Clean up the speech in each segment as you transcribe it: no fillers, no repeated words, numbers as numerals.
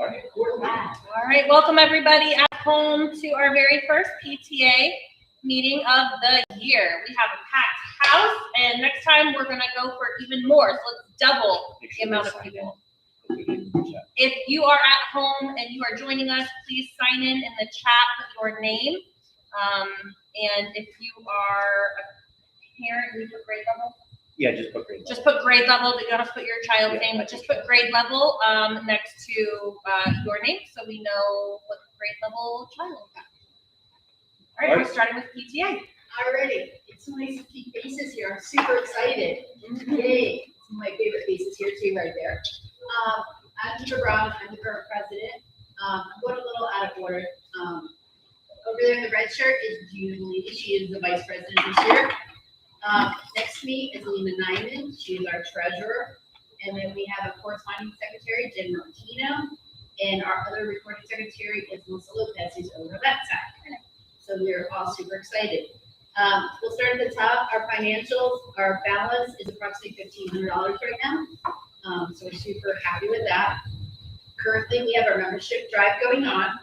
All right. We're live. All right, welcome everybody at home to our very first PTA meeting of the year. We have a packed house, and next time we're gonna go for even more. So let's double the amount of people. If you are at home and you are joining us, please sign in the chat with your name. And if you are a parent, you put grade level. Yeah, just put grade level. Just put grade level. You don't have to put your child's name, but just put grade level next to your name, so we know what grade level child is at. All right, we're starting with PTA. Alrighty, it's so nice to see faces here. I'm super excited. Yay! Some of my favorite faces here too, right there. I'm Eva Brown. I'm the current president. I'm going a little out of order. Over there in the red shirt is June Lee. She is the vice president this year. Next to me is Lena Nyman. She is our treasurer. And then we have a corresponding secretary, Jen Martino. And our other recording secretary is Melissa Lopez, who's over that side. So we're all super excited. We'll start at the top. Our financials, our balance is approximately $1,500 right now. So we're super happy with that. Currently, we have our membership drive going on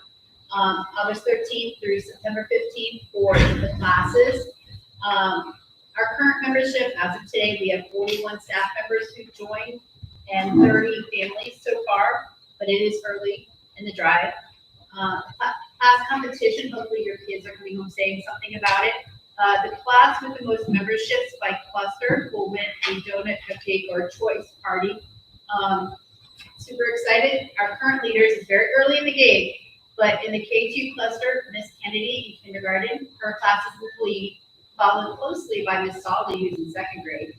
August 13th through September 15th for the classes. Our current membership, as of today, we have 41 staff members who've joined and 30 families so far, but it is early in the drive. Class competition, hopefully your kids are coming home saying something about it. The class with the most memberships by cluster will win a donut, cupcake, or choice party. Super excited. Our current leaders is very early in the game, but in the K2 cluster, Miss Kennedy in kindergarten, her class is the lead, followed closely by Miss Saldy, who's in second grade.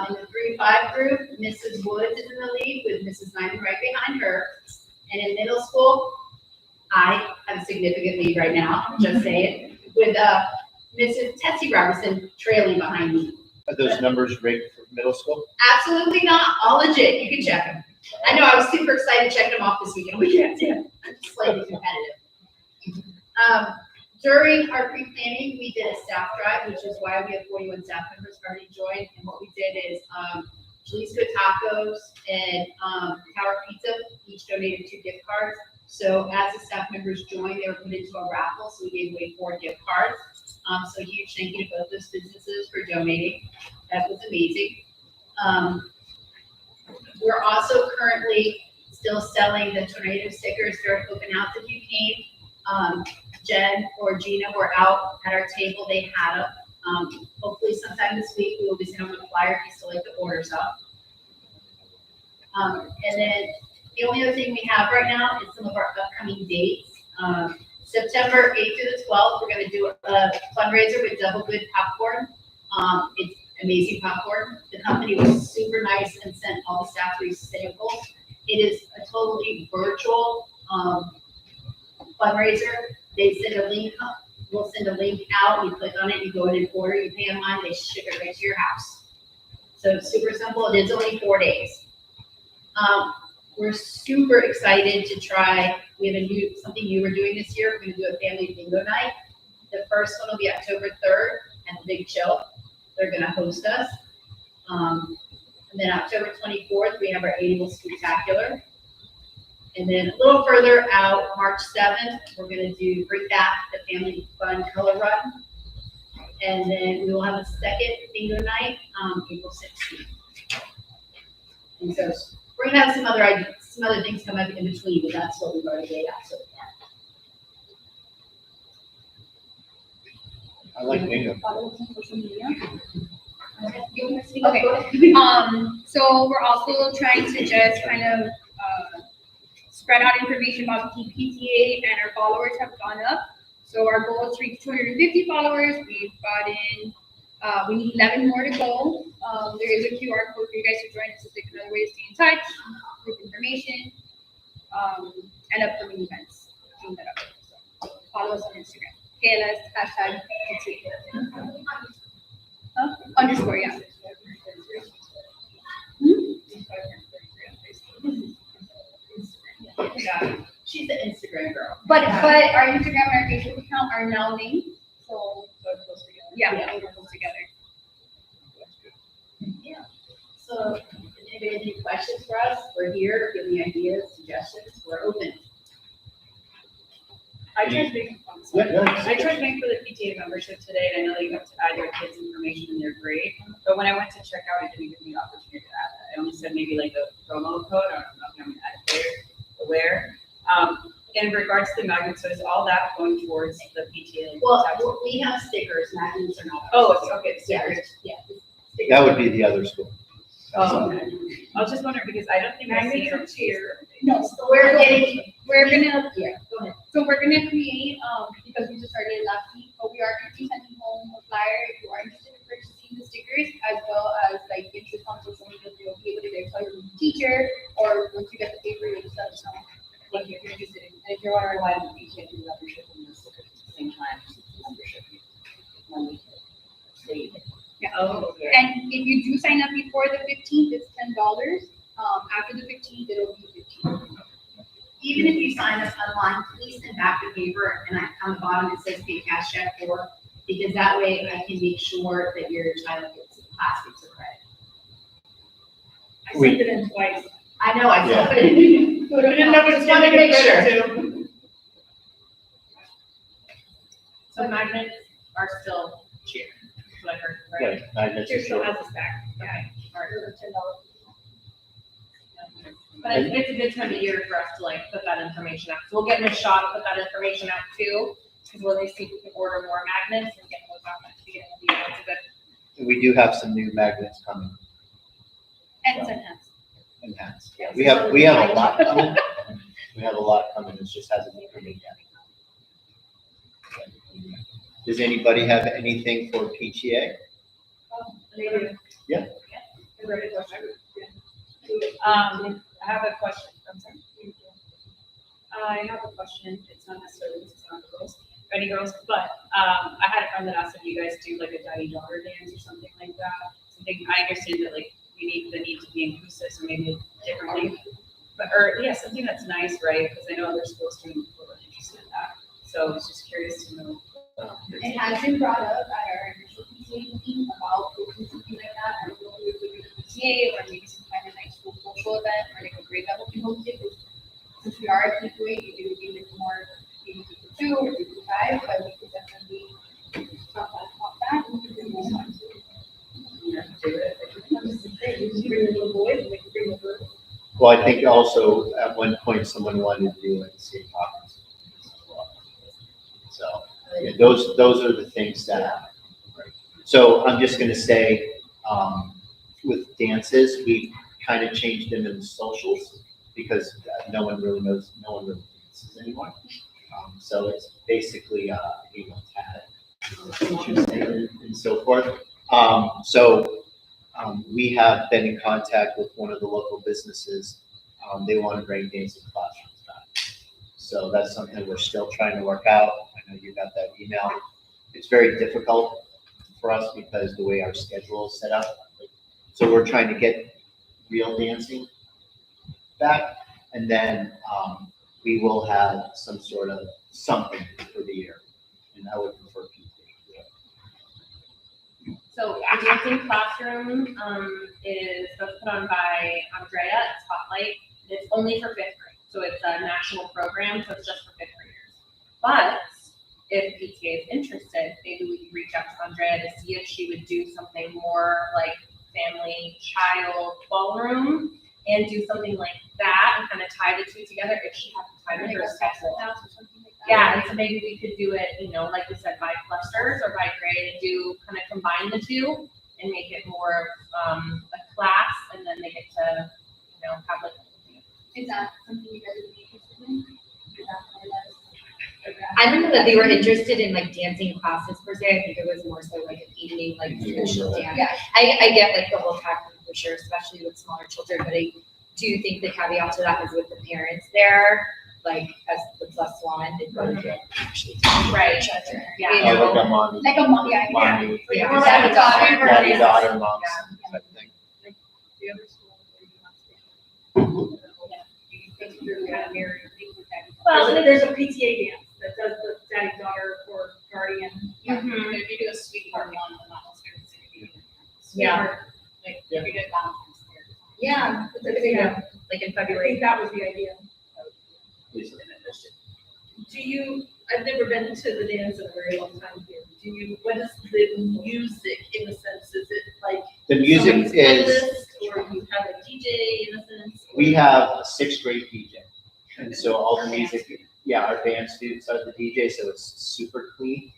In the 3-5 group, Mrs. Woods is in the lead with Mrs. Nyman right behind her. And in middle school, I have a significant lead right now, just saying, with Mrs. Tessie Robertson trailing behind me. Are those numbers rigged for middle school? Absolutely not. All legit. You can check them. I know I was super excited checking them off this weekend. We can't do it. I'm just slightly competitive. During our pre-planning, we did a staff drive, which is why we have 41 staff members already joined. And what we did is Jalisco Tacos and Tower Pizza each donated 2 gift cards. So as the staff members joined, they were put into a raffle. So we gave away 4 gift cards. So huge thank you to both those businesses for donating. That was amazing. We're also currently still selling the tornado stickers during open house. If you came, Jen or Gina were out at our table. They had them. Hopefully sometime this week we will be sending them a flyer if you still like the orders up. And then the only other thing we have right now is some of our upcoming dates. September 8th through the 12th, we're going to do a fundraiser with Double Good Popcorn. It's amazing popcorn. The company was super nice and sent all the staff 3 samples. It is a totally virtual fundraiser. They send a link up. We'll send a link out. You click on it, you go in and order, you pay online, they ship it right to your house. So it's super simple. It is only 4 days. We're super excited to try. We have something new we're doing this year. We're going to do a family bingo night. The first one will be October 3rd at the Big Chill. They're going to host us. And then October 24th, we have our annual spectacular. And then a little further out, March 7th, we're going to bring back the family fun color run. And then we will have a second bingo night, April 16th. And so we're going to have some other things come up in between, but that's what we've already laid out so far. I like bingo. Okay. So we're also trying to just kind of spread out information about the PTA, and our followers have gone up. So our goal is to reach 250 followers. We've gotten, we need 11 more to go. There is a QR code for you guys to join. This is like another way to stay in touch, with information, and upcoming events. So follow us on Instagram. KLS hashtag PTA. Underscore, yeah. Yeah, she's the Instagram girl. But our Instagram and our Facebook account are now linked, so it's close together. yeah, we're close together. Yeah. So if you have any questions for us, we're here. If you have any ideas, suggestions, we're open. I tried paying, Yeah, go ahead. I tried paying for the PTA membership today, and I know that you have to add your kids' information in their grade, but when I went to check out, it didn't give me the opportunity to add that. I only said maybe like a promo code, I don't know if I'm gonna add it there, where. In regards to the magnets, so is all that going towards the PTA? Well, we have stickers, magnets are not. Oh, it's okay, Yeah, stickers. yeah. That would be the other school. Oh, okay. I was just wondering, because I don't think I see it on here. No, We're getting, we're gonna, yeah, go ahead. so we're gonna create, because we just started last week, but we are gonna be sending home a flyer if you are interested in purchasing the stickers, as well as like interest on social media, you'll be able to get a teacher, or once you get the paper, you'll just let us know what you're interested in. And if you're wondering why we can't do membership in the same time, it's membership. Money. Yeah. Oh, okay. And if you do sign up before the 15th, it's $10. After the 15th, it'll be $15. Even if you sign up online, please send back the paper and on the bottom it says pay cash check for, because that way I can make sure that your child gets class gets a credit. I sent it in twice. I know, I Yeah. saw it. I didn't know it was Just wanted to make sure. too. So magnets are still cheap, is what I heard, right? Right, magnets are Cheer still sure. has a stack. Okay, all right. $10. But it's a good time of year for us to like put that information out. So we'll get in a shot to put that information out too, because when they see if we can order more magnets and get those out at the beginning of the year, it's a good. We do have some new magnets coming And some hats. in hats. Yeah, we have a lot coming. We have a lot coming, it just hasn't been coming yet. Does anybody have anything for PTA? Yeah. I have a question, I'm sorry. I have a question, it's not necessarily, this is not girls, any girls, but, I had a friend that asked if you guys do like a daddy-daughter dance or something like that. Something, I understand that like, you need the need to be inclusive, so maybe differently, but, or, yeah, something that's nice, right? Because I know other schools do, people are interested in that, so I was just curious to know. It has been brought up at our initial PTA meeting about doing something like that. I don't know if we do PTA or maybe some kind of like school social event or like a grade level can host it. Since we are a P2A, it would be like more maybe P2 or P5, but we could definitely talk about that. We could do more. Bring the little boys and they can bring the girls. Well, I think also at one point someone wanted to do like a state conference. So, yeah, those are the things that. So I'm just gonna say, with dances, we kind of changed them into socials because no one really dances anymore. So it's basically, Tuesday and so forth. We have been in contact with one of the local businesses. They want to bring dancing classrooms back. So that's something we're still trying to work out. I know you got that email. It's very difficult for us because the way our schedule is set up. So we're trying to get real dancing back, and then we will have some sort of something for the year, and I would prefer people. So the dancing classroom is put on by Andrea at Spotlight. It's only for fifth grade, so it's a national program, so it's just for fifth graders. But if PTA is interested, maybe we could reach out to Andrea to see if she would do something more like family child ballroom and do something like that and kind of tie the two together if she has the time in her schedule. Yeah, and so maybe we could do it, like we said, by clusters or by grade and do kind of combine the two and make it more a class, and then they get to, have like. Is that something you guys would be interested in? Is that something I don't know that they were interested in like dancing classes per se. I think it was more so like an evening, like traditional dance. Yeah. I get like the whole pattern for sure, especially with smaller children, but I do think the caveat to that is with the parents there, like as the plus one, they'd rather get actually talk to Right. each other. Yeah. You Oh, know? like a mommy, Like a mom, yeah. mommy, Yeah. Like a daughter. daddy-daughter, mom type thing. The other school, where you Well, there's a PTA dance that does the daddy-daughter or guardian. Mhm. If you do a sweetheart one, then that was very. Yeah. Like, if you did Valentine's Day. Yeah, yeah, like in I February. think that was the idea. Please. Do you, I've never been to the dance in a very long time here. Do you, what is the music in a sense? Is it like The music someone's is, playlist, or you have a DJ in a sense? we have a sixth grade DJ. And so all the music, yeah, our band students are the DJ, so it's super clean.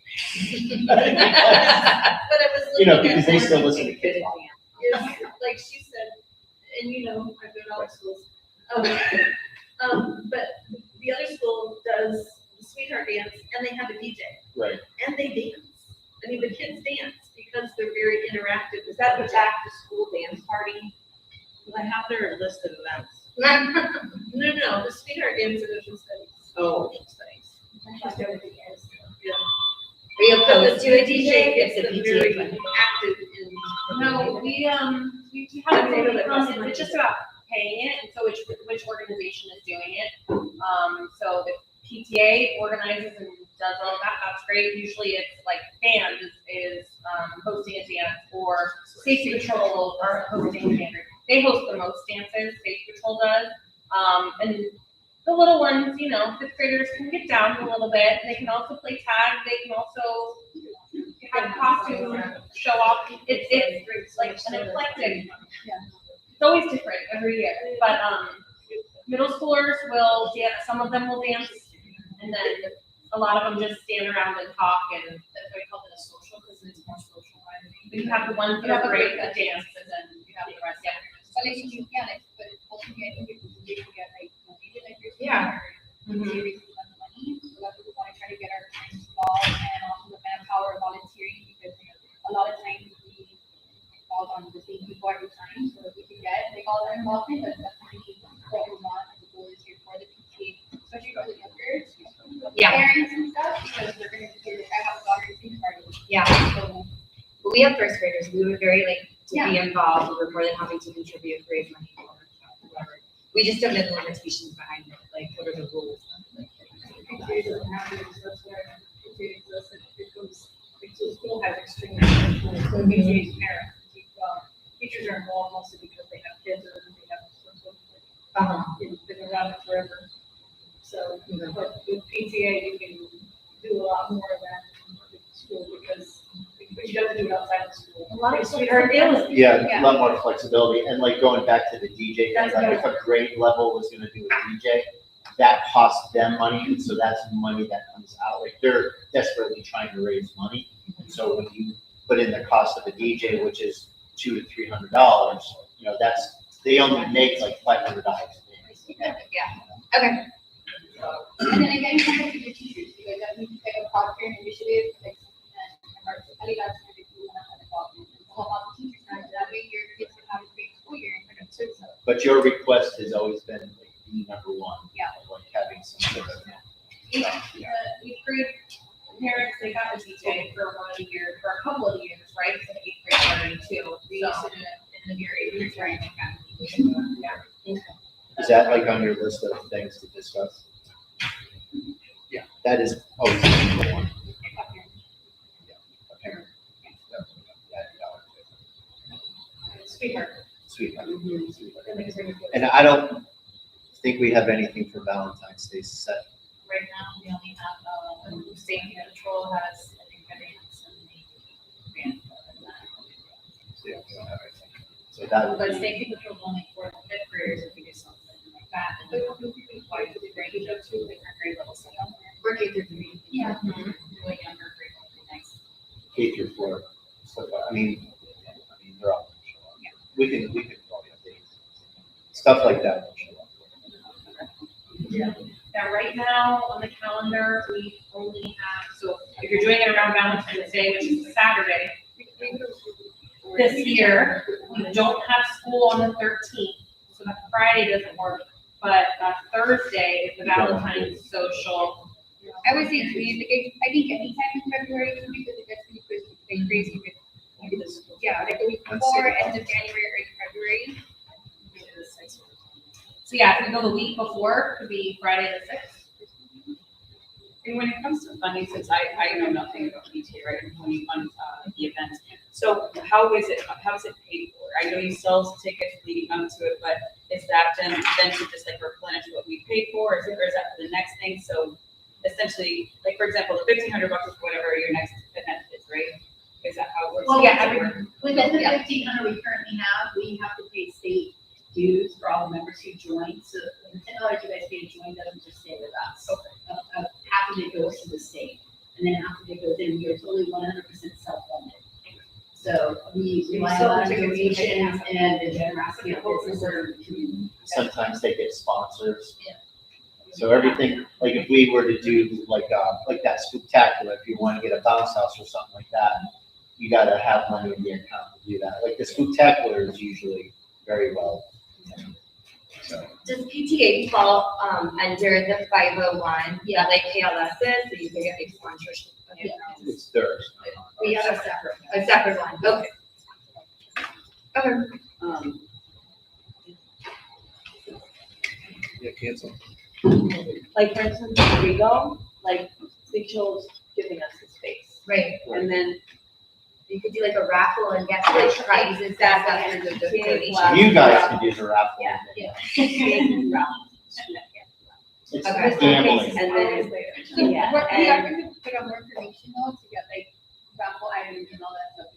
But I was You know, looking because at they still more listen to kids. is, like she said, and you know, I've been to all schools. But the other school does the sweetheart dance and they have a DJ Right. and they dance. I mean, the kids dance because they're very interactive. Is that the back to school dance party? I have their list of events. No, the sweetheart dance and social studies. Oh. Social studies. Are you opposed to a DJ? It's It's a the very PTA. active in. No, we have a it's just about paying it, and so which organization is doing it. So the PTA organizes and does all that, that's great. Usually it's like band is hosting a dance, or safety patrol are hosting a dance. They host the most dances, safety patrol does. And the little ones, you know, fifth graders can get down a little bit. They can also play tag. They can also have costumes, show off. It's like an eclectic. It's always different every year. But middle schoolers will dance. Some of them will dance, and then a lot of them just stand around and talk. And They call it a social because it's more social. you have the ones that are great that dance, and then you have the rest. Yeah. But like, but ultimately, I think if we get like, donated, like you're saying, Yeah. or raises the money, so that's what we want to try to get our parents involved, and also the manpower volunteering, because a lot of times we fall on the same people every time, so if we can get like all their involvement, that's definitely what we want, and the goal is here for the PTA, especially for the younger Yeah. parents and stuff, because they're gonna be, I have a daughter in kindergarten, Yeah. so. But we have first graders. We were very like to be Yeah. involved. We were more than happy to contribute, raise money, or whatever. We just don't know the limitations behind it. Like, what are the rules? School has extremely, so PTA's parents, teachers are involved mostly because they have kids or they have it's been around forever. So, but with PTA, you can do a lot more of that in school because you don't do it outside of school. A lot of Sweetheart dance. Yeah, a lot more flexibility, and like going back to the DJ, That's like if a grade level was gonna do a DJ, that costs them money, and so that's money that comes out, like they're desperately trying to raise money. And so when you put in the cost of a DJ, which is $200 to $300, you know, they only make like $500 a day. Yeah. Okay. And then again, contact with your teachers, because that means like a project and initiative, like, I think that's what we want to involve in. Help out the teachers, and that way your kids can have a great school year and kind of serve them. But your request has always been like the number one. Yeah. Like having some sort of. We approved parents, they got a DJ for 1 year, for a couple of years, right? So the eighth grade learning too. We used to do it in the year 8 right? Is that like on your list of things to discuss? Yeah, that is always the number one. A parent. Sweetheart. Sweetheart. And I don't think we have anything for Valentine's Day set. Right now, we only have, safety patrol has, I think, a dance and the band. So yeah, we don't have anything. So that would But be, safety patrol is only for the fifth graders if we do something like that. And then we'll be required to do grade each of two different grade levels. So we're K through 3. Yeah. Really younger grade level, would be nice. K through 4. So, I mean, they're all. We can probably update. Stuff like that will show up. Now, right now on the calendar, we only have, so if you're doing it around Valentine's Day, which is Saturday, this year, we don't have school on the 13th, so that Friday doesn't work. But Thursday is the Valentine's social. I would say, I think anytime in February, because it gets pretty crazy with, yeah, like the week before, end of January, early February. So yeah, if we go the week before, it could be Friday the 6th. And when it comes to funding, since I know nothing about PTA, right, when you fund the events, So how is it paid for? I know you sell tickets leading up to it, but is that then to just like replenish what we paid for, or is that for the next thing? So essentially, like for example, the $1,500 is whatever your next event is, right? Is that how it works? Well, Yeah, within the 1,500 we currently have, we have to pay state dues for all the members who join, so the $10 you guys pay to join doesn't just stay with us. Half of it goes to the state, and then half of it goes in, we're totally 100% self-funded. So we rely on donations and the generosity of businesses. Sometimes they get sponsors. Yeah. So everything, like if we were to do like that spectacular, if you want to get a bounce house or something like that, you gotta have money in the account to do that. Like the spectacular is usually very well. So, Does PTA fall under the 501? Yeah, like KLS is, so you can get the sponsorship. Yeah. it's theirs. We have a separate one. one, okay. Yeah, cancel. Like for instance, Rigo, like Big Show's giving us the space. Right, And then you could do like a raffle and get like prizes and stuff through the donation. Wow. You guys can do the raffle. Yeah. Yeah. It's Okay. gambling. And then, So yeah, we have and to put up more information though, to get like raffle items and all that stuff.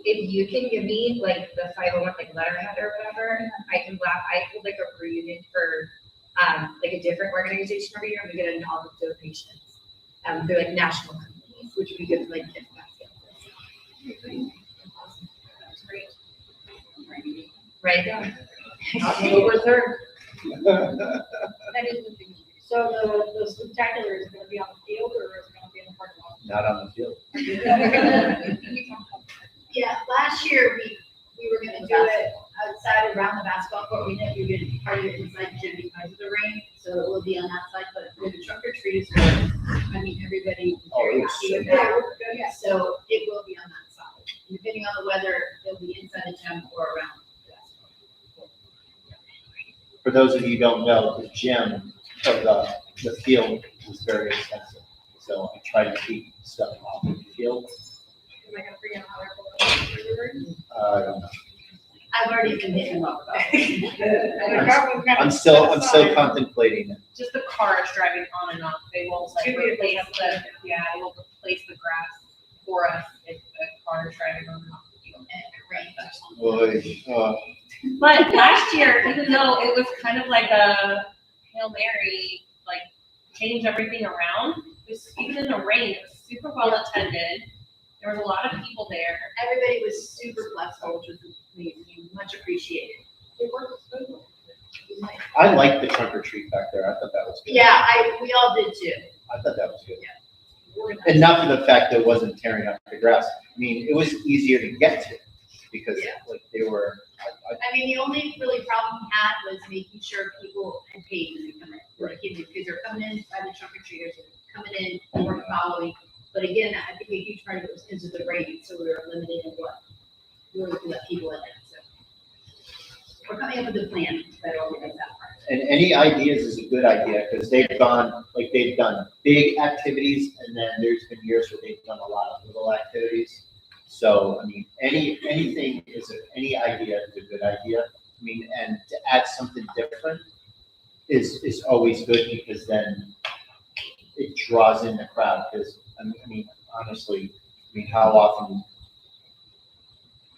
If you can give me like the 501 like letterhead or whatever, I hold like a reunion for like a different organization every year, and we get a all the donations through like national companies, which would be good for like gift baskets. Right? October 3rd. That is the thing. So the spectacular is gonna be on the field or is it gonna be in the parking lot? Not on the field. Yeah, last year we were gonna do it outside around the basketball court. We didn't, we were gonna part of it inside the gym because of the rain, so it will be on that side, but with the trunk or treats, I mean, everybody was Oh, very it was happy so with that. Yeah, so it will be on that side. Depending on the weather, it'll be inside the gym or around the basketball. For those of you who don't know, the gym of the field is very expensive. So I try to keep stuff off of the field. Am I gonna bring in how I don't know. I've already been hitting them up about it. I'm still contemplating it. Just the cars driving on and off, they won't like replace the, yeah, they will replace the grass for us if the car is driving on and off the field. And it rains or something. Boy, But last year, even though it was kind of like a Hail Mary, like change everything around, it was, even in the rain, it was super well attended. There was a lot of people there. Everybody was super flexible, which was amazing, much appreciated. It worked so well. I like the trunk or treat back there. I thought that was good. Yeah, we all did too. I thought that was good. And not for the fact that it wasn't tearing up the grass. I mean, it was easier to get to because Yeah. like they were, I mean, the only really problem we had was making sure people had paid when they come in. Right. Because they're coming in by the trunk or treaters, they're coming in, they weren't following. But again, I think a huge part of it was because of the rain, so we were limited in what we were looking to let people in. So we're coming up with a plan to better organize that part. and any ideas is a good idea because they've done big activities and then there's been years where they've done a lot of little activities. So, I mean, any idea is a good idea. I mean, and to add something different is always good because then it draws in the crowd because, I mean, honestly, I mean, how often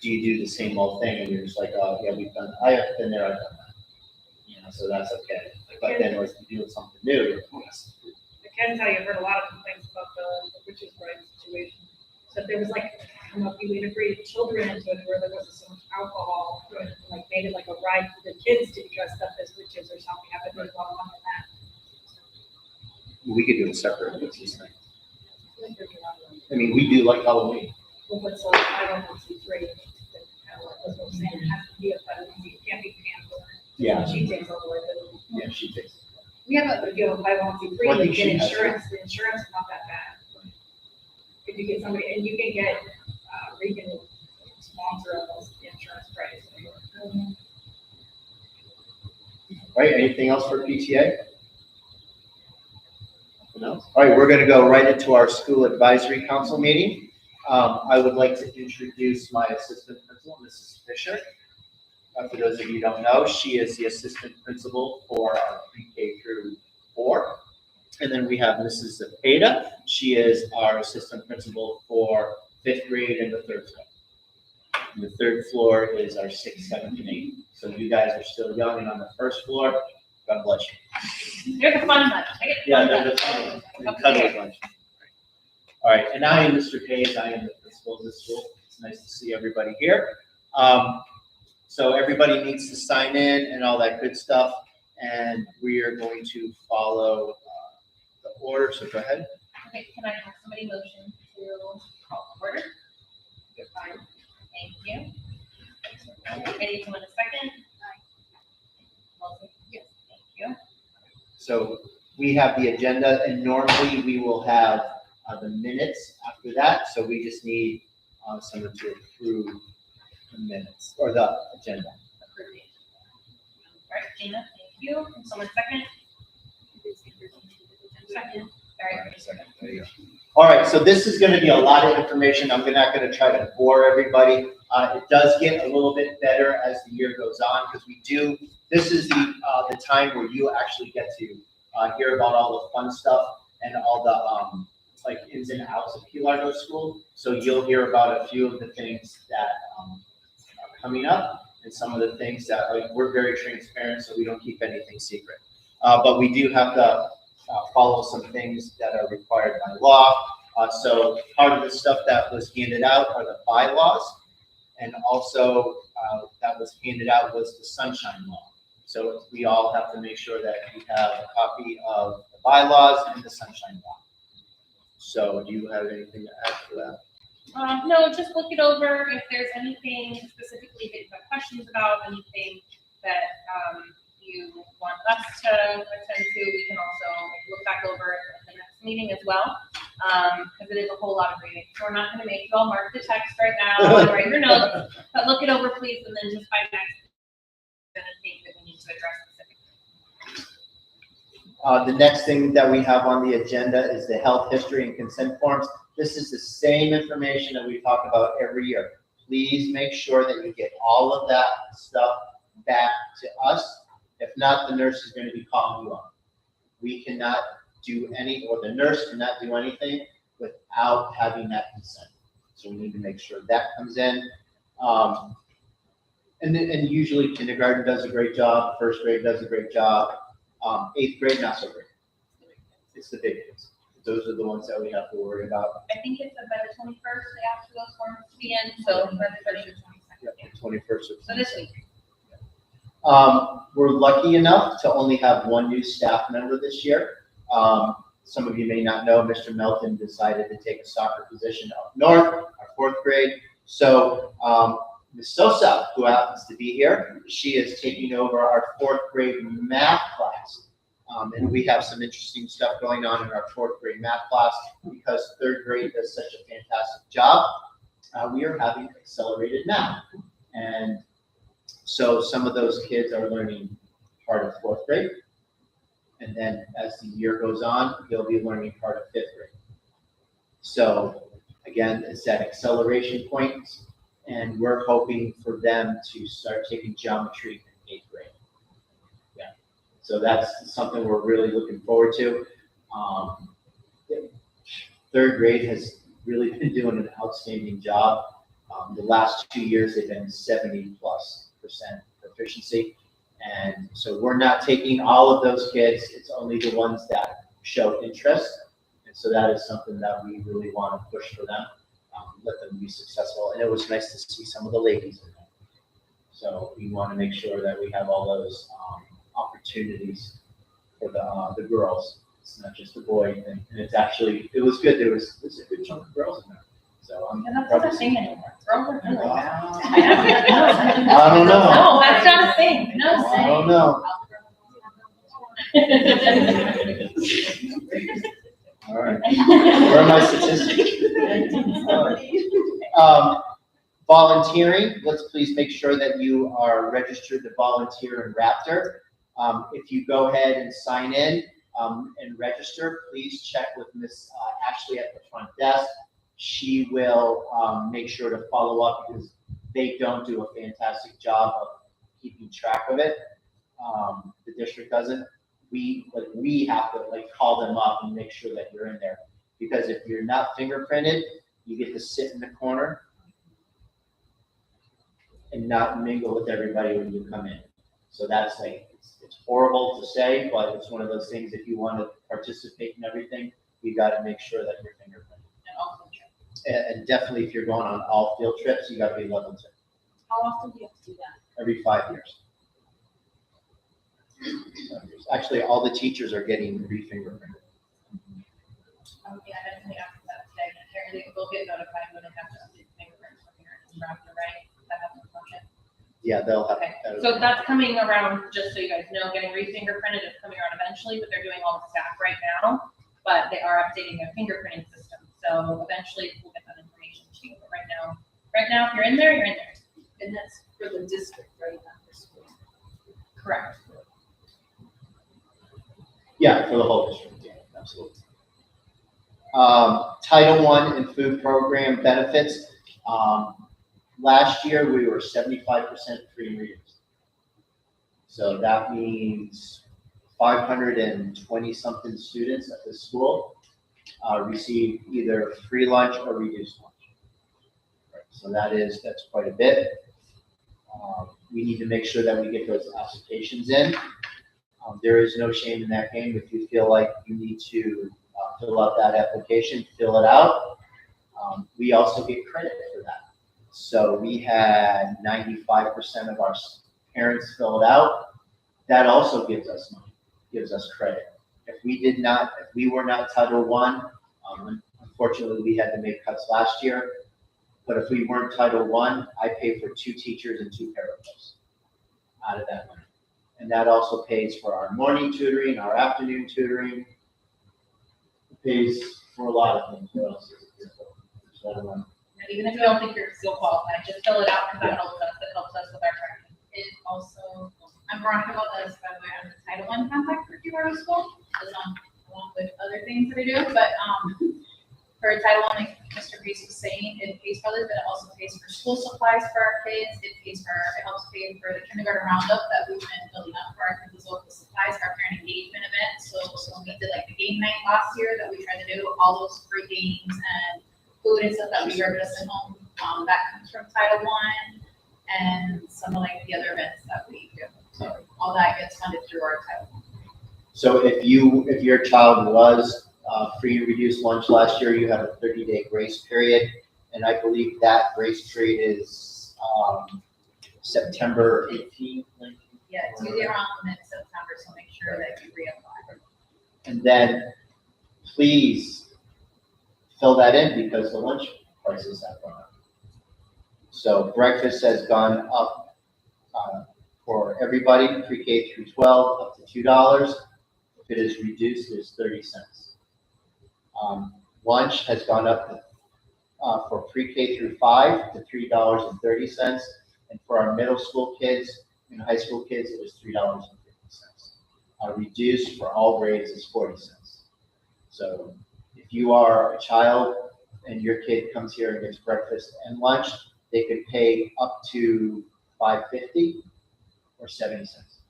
do you do the same old thing and you're just like, oh, yeah, I have been there, I've done that. You know, so that's okay. But then if you do something new, you're like, yes. I can tell you, I've heard a lot of complaints about the witches' bride situation. So if there was like, I don't know if you integrated children into it where there wasn't so much alcohol, and like made it like a ride for the kids to be dressed up as witches or something, I would really want to want that. We could do a separate witches thing. I mean, we do like Halloween. Well, what's like, I don't want to see three. Kind of like what I'm saying, it has to be a fun, it can't be pampered. Yeah. She takes all the way to. Yeah, she takes. We have a, But if you have a 501c3, Well, I you think she get has insurance, the insurance is not that bad. If you get somebody, and you can get, Regan will sponsor us the insurance price. Right, anything else for PTA? Nothing else? All right, we're gonna go right into our school advisory council meeting. I would like to introduce my assistant principal, Mrs. Fisher. For those of you who don't know, she is the assistant principal for our pre-K through 4. And then we have Mrs. Zepeda. She is our assistant principal for 5th grade and the 3rd floor. And the 3rd floor is our 6th, 7th, and 8th. So you guys are still young and on the 1st floor, God bless you. You're the fun bunch. I get the Yeah, fun they're bunch. the fun ones. The cuddly bunch. All right, and I am Mr. Hayes. I am the principal of this school. It's nice to see everybody here. So everybody needs to sign in and all that good stuff, and we are going to follow the order. So go ahead. Okay, can I have somebody motion to call to order? You're fine. Thank you. Ready to win a second? Yes. Thank you. So we have the agenda, and normally we will have the minutes after that. So we just need someone to approve the minutes or the agenda. Approved. All right, Gina, thank you. And someone second? Second. All right. All right, so this is going to be a lot of information. I'm not going to try to bore everybody. It does get a little bit better as the year goes on because this is the time where you actually get to hear about all the fun stuff and all the like ins and outs of Key Largo School. So you'll hear about a few of the things that are coming up and some of the things that we're very transparent, so we don't keep anything secret. But we do have to follow some things that are required by law. So part of the stuff that was handed out are the bylaws, and also that was handed out was the sunshine law. So we all have to make sure that we have a copy of the bylaws and the sunshine law. So do you have anything to add to that? No, just look it over. If there's anything specifically that you have questions about, anything that you want us to attend to, we can also look back over at the next meeting as well. Because it is a whole lot of reading. So we're not going to make you all mark the text right now and write your notes, but look it over, please, and then just by next anything that we need to address specifically. The next thing that we have on the agenda is the health history and consent forms. This is the same information that we talk about every year. Please make sure that you get all of that stuff back to us. If not, the nurse is going to be calling you up. We cannot do or the nurse cannot do anything without having that consent. So we need to make sure that comes in. And usually kindergarten does a great job, 1st grade does a great job, 8th grade not so great. It's the big kids. Those are the ones that we have to worry about. I think it's by the 21st, they ask for those forms to be in, so everybody should 22nd. 21st. So this week. We're lucky enough to only have one new staff member this year. Some of you may not know, Mr. Melton decided to take a soccer position up north, our 4th grade. So Ms. Sosa, who happens to be here, she is taking over our 4th grade math class. And we have some interesting stuff going on in our 4th grade math class because 3rd grade does such a fantastic job. We are having accelerated math. And so some of those kids are learning part of 4th grade. And then as the year goes on, they'll be learning part of 5th grade. So again, it's that acceleration point, and we're hoping for them to start taking geometry in 8th grade. Yeah. So that's something we're really looking forward to. 3rd grade has really been doing an outstanding job. The last 2 years, they've been 70+% proficiency. And so we're not taking all of those kids. It's only the ones that show interest. And so that is something that we really want to push for them, let them be successful. And it was nice to see some of the ladies in there. So we want to make sure that we have all those opportunities for the girls. It's not just the boy thing. And it's actually, it was good. There's a good chunk of girls in there. So I'm And that's not a thing anymore. Girls are doing that. I don't know. No, that's not a thing. No, I don't know. All right. Where are my statistics? All right. Volunteering, let's please make sure that you are registered to volunteer in Raptor. If you go ahead and sign in and register, please check with Miss Ashley at the front desk. she will, make sure to follow up because they don't do a fantastic job of keeping track of it. The district doesn't. We have to like call them up and make sure that you're in there. Because if you're not fingerprinted, you get to sit in the corner and not mingle with everybody when you come in. So that's like, it's horrible to say, but it's one of those things, if you want to participate in everything, you got to make sure that you're fingerprinted. And also, And definitely if you're going on all field trips, you got to be level 2 how often do you have to do that? every 5 years. Actually, all the teachers are getting re-fingerprinted. Yeah, I definitely asked that today. Apparently, we'll get notified when they have to update fingerprints for parents and after, right? That hasn't come yet. Yeah, they'll have. Okay, so that's coming around, just so you guys know, getting re-fingerprinted is coming around eventually, but they're doing all the staff right now. But they are updating their fingerprinting system, so eventually we'll get that information to you. But right now, if you're in there, you're in there. And that's for the district, right, not for school. Correct. Yeah, for the whole district, yeah, absolutely. Title I and food program benefits. Last year, we were 75% free and reduced. So that means 520 something students at the school receive either free lunch or reduced lunch. Right, so that's quite a bit. We need to make sure that we get those applications in. There is no shame in that game. If you feel like you need to fill out that application, fill it out. We also get credit for that. So we had 95% of our parents fill it out. That also gives us money, gives us credit. If we were not Title I, unfortunately, we had to make cuts last year. But if we weren't Title I paid for 2 teachers and 2 paraprofs out of that money. And that also pays for our morning tutoring, our afternoon tutoring. It pays for a lot of things. What else is it? So I don't know. And even if you don't think you're still qualified, just fill it out because that helps us. It helps us with our tracking. It also, I'm Veronica Valdez, by the way, I'm the Title I contact for Colorado School, along with other things that I do, but, for Title I, like Mr. Reese was saying, it pays for others, but it also pays for school supplies for our kids, it helps pay for the kindergarten roundup that we've been building up for our kids, as well as the supplies, our parent engagement event, so when we did like the game night last year that we tried to do, all those free games and food and stuff that we served us at home, that comes from Title I, and some of like the other events that we do. So all that gets funded through our Title I. So if your child was free and reduced lunch last year, you have a 30-day grace period. And I believe that grace period is September 18th. Yeah, it's usually around mid-September, so make sure that you reapply. And then please fill that in because the lunch prices have gone up. So breakfast has gone up for everybody, pre-K through 12, up to $2. If it is reduced, it's 30 cents. Lunch has gone up for pre-K through 5 to $3.30, and for our middle school kids and high school kids, it was $3.50. Reduced for all grades is 40 cents. So if you are a child and your kid comes here and gets breakfast and lunch, they could pay up to $5.50 or 70 cents.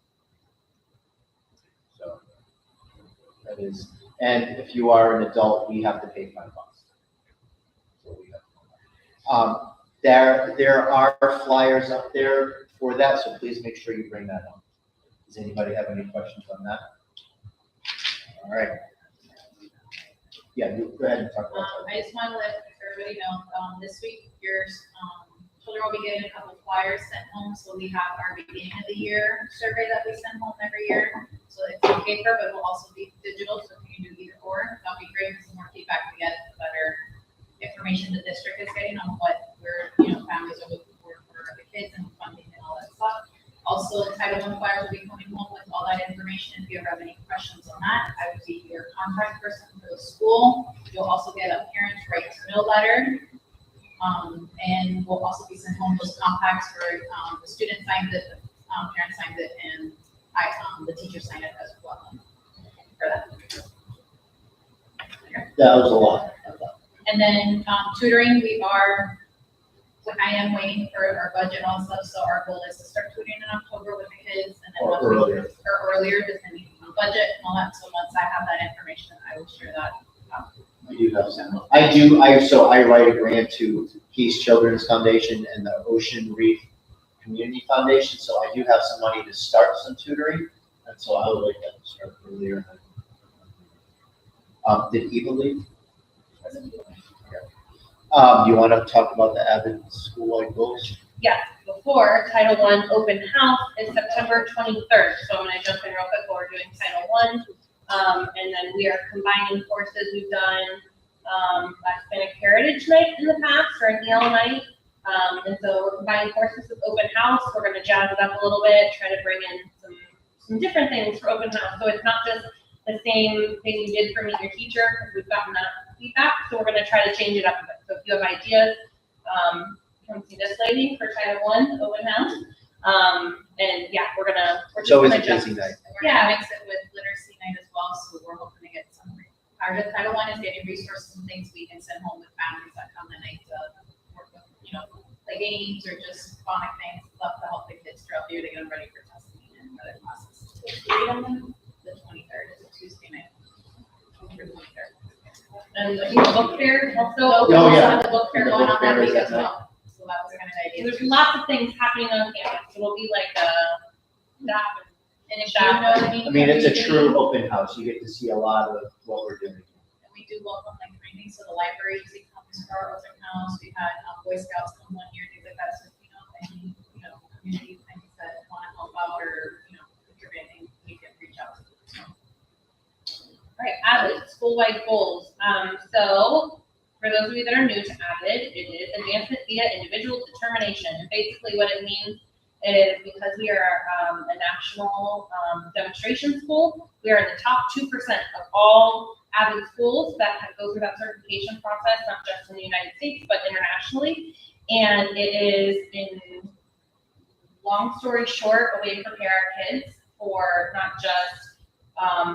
So that is. And if you are an adult, we have to pay $5. So we have there are flyers up there for that, so please make sure you bring that up. Does anybody have any questions on that? All right. Yeah, you go ahead and talk about that. I just want to let everybody know, this week, your children will be getting a couple flyers sent home, so we have our beginning of the year survey that we send home every year. So it's on paper, but it will also be digital, so if you can do either or, that'll be great, because the more feedback we get, the better information the district is getting on what families are looking for the kids and funding and all that stuff. Also, Title I flyers will be coming home with all that information. If you ever have any questions on that, I would be your contact person for the school. You'll also get a parent's right to know letter. And we'll also be sending home those compacts where the student signs it, the parent signs it, and the teacher sign it as well for that. That was a lot. And And then tutoring, I am waiting for our budget and all stuff, so our goal is to start tutoring in October with the kids and then. Or once we- earlier. Or earlier, depending on budget and all that, so once I have that information, I will share that. I do have some. So I write a grant to Keys Children's Foundation and the Ocean Reef Community Foundation, so I do have some money to start some tutoring, and so I would like that to start earlier. Did Eva leave? Do you want to talk about the Avid school-wide goals? Yes, before Title I open house is September 23rd. So I'm gonna jump in real quick while we're doing Title I. And then we are combining courses. We've done, Hispanic Heritage Night in the past, or an EL night. And so we're combining courses with open house. We're gonna jazz it up a little bit, try to bring in some different things for open house. So it's not just the same thing you did for Meet Your Teacher, because we've gotten that feedback. So we're gonna try to change it up a bit. So if you have ideas, come see this lady for Title I open house. And yeah, we're It's just always a gonna jump. busy night. And we're gonna mix it with literacy night as well, so we're hoping to get some, our Title I is getting resources and things we can send home with families that come the night to work with, play games or just phonic things, stuff to help the kids throughout the year to get them ready for testing and other classes. The 23rd is a Tuesday night. October 23rd. And I think the book fair also. Oh, yeah. The book fair The going book on that fair is week that as well. So that was kind of the idea. There's lots of things happening on campus. It'll be like that. And if you know any. I mean, it's a true open house. You get to see a lot of what we're doing. And we do welcome like training, so the library usually comes to our open house. We've had Boy Scouts come one year, things like that, so, any, community things that want to help out or, contribute anything, we can reach out to them. All right, Avid, school-wide goals. So for those of you that are new to Avid, it is advancement via individual determination. And basically what it means is because we are a national demonstration school, we are in the top 2% of all Avid schools that go through that certification process, not just in the United States, but internationally. And it is, in long story short, a way to prepare our kids for not just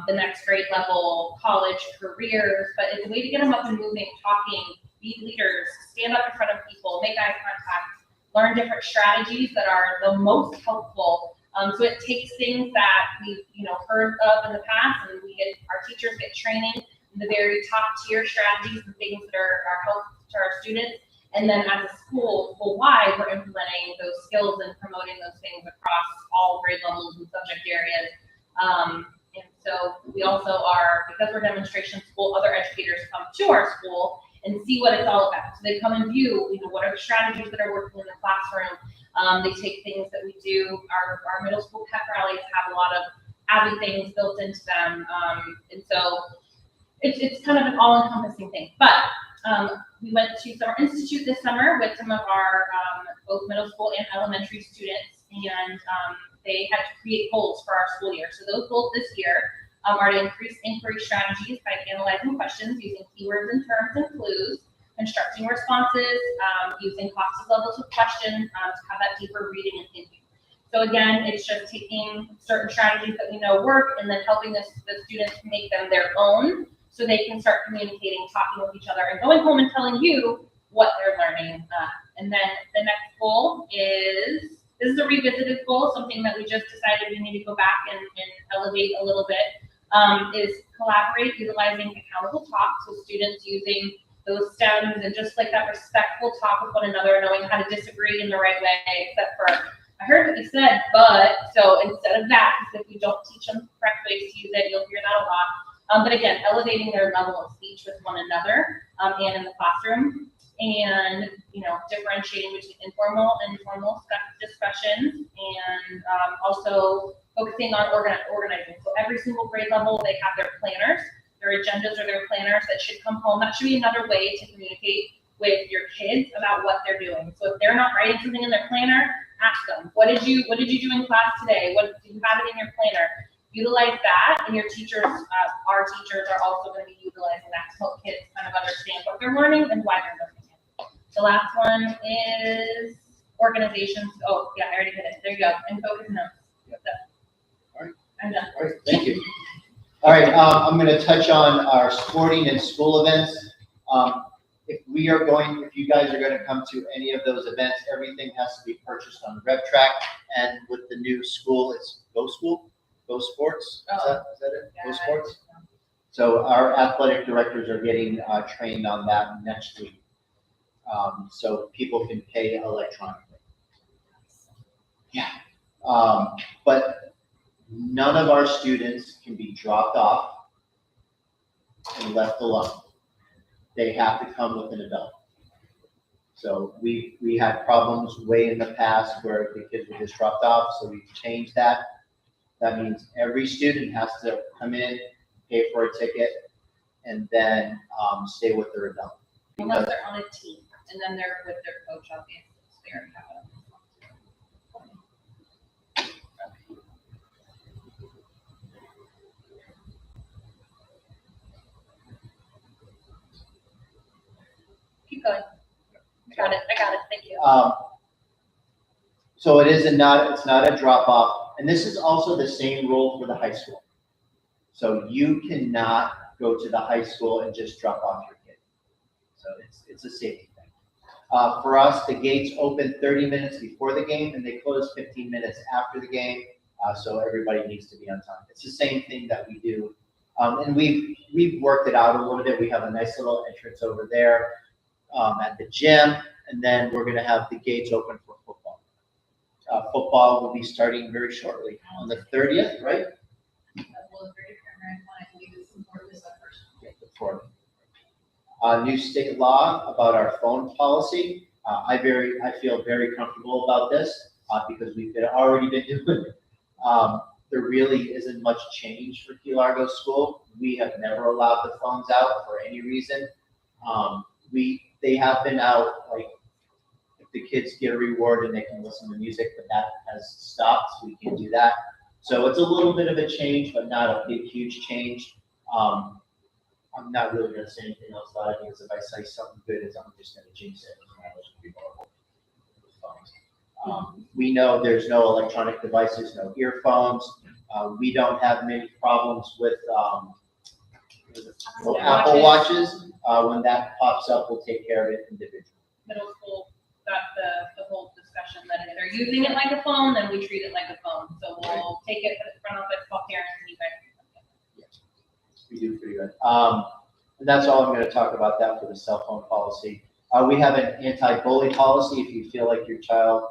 the next grade level, college, careers, but it's a way to get them up and moving, talking, be leaders, stand up in front of people, make eye contact, learn different strategies that are the most helpful. So it takes things that we've heard of in the past, and our teachers get training in the very top tier strategies and things that are helpful to our students. And then as a school-wide, we're implementing those skills and promoting those things across all grade levels and subject areas. And so we also are, because we're a demonstration school, other educators come to our school and see what it's all about. So they come and view, what are the strategies that are working in the classroom. They take things that we do. Our middle school pep rallies have a lot of Avid things built into them. And so it's kind of an all-encompassing thing. But we went to Summer Institute this summer with some of our both middle school and elementary students, and they had to create goals for our school year. So those goals this year are to increase inquiry strategies by analyzing questions using keywords and terms and clues, constructing responses, using classes levels of questions to have that deeper reading and thinking. So again, it's just taking certain strategies that we know work and then helping the students make them their own so they can start communicating, talking with each other, and going home and telling you what they're learning. And then the next goal is, this is a revisited goal, something that we just decided we need to go back and elevate a little bit, is collaborate utilizing accountable talk. So students using those stems and just like that respectful talk with one another, knowing how to disagree in the right way, except for, I heard what you said, but, so instead of that, because if you don't teach them the correct ways to use it, you'll hear that a lot. But again, elevating their level of speech with one another and in the classroom, and differentiating between informal and formal discussions, and also focusing on organizing. So every single grade level, they have their planners, their agendas or their planners that should come home. That should be another way to communicate with your kids about what they're doing. So if they're not writing something in their planner, ask them, what did you do in class today? What do you have it in your planner? Utilize that, and your teachers, our teachers are also going to be utilizing that to help kids kind of understand what they're learning and why they're learning it. The last one is organizations. Oh, yeah, I already did it. There you go. And focus notes. Yep. All right. I'm done. All right, thank you. All right, I'm going to touch on our sporting and school events. if you guys are gonna come to any of those events, everything has to be purchased on RevTrack. And with the new school, it's Go School, Go Sports, is that it? Go Sports? So our athletic directors are getting trained on that next week. So people can pay electronically. Yeah. But none of our students can be dropped off and left alone. They have to come with an adult. So we had problems way in the past where the kids were just dropped off, so we've changed that. That means every student has to come in, pay for a ticket, and then stay with their adult. Unless they're on a team, and then they're with their coach, obviously, so they already have it. Keep going. I got it, thank you. So it's not a drop off, and this is also the same rule for the high school. So you cannot go to the high school and just drop off your kid. So it's a safety thing. For us, the gates open 30 minutes before the game and they close 15 minutes after the game. So everybody needs to be on time. It's the same thing that we do. And we've worked it out a little bit. We have a nice little entrance over there at the gym, and then we're gonna have the gates open for football. Football will be starting very shortly on the 30th, right? New state law about our phone policy. I feel very comfortable about this because we've already been doing it. There really isn't much change for Key Largo School. We have never allowed the phones out for any reason. They have been out, like, if the kids get a reward and they can listen to music, but that has stopped, so we can't do that. So it's a little bit of a change, but not a big, huge change. I'm not really gonna say anything else about it, because if I say something good, I'm just gonna jinx it. We know there's no electronic devices, no earphones. We don't have many problems with Apple Watches. When that pops up, we'll take care of it individually. Middle school got the whole discussion that if they're using it like a phone, then we treat it like a phone. So we'll take it, put it in front of us, call parents, and you guys. We do pretty good. And that's all I'm gonna talk about that for the cell phone policy. We have an anti-bully policy. If you feel like your child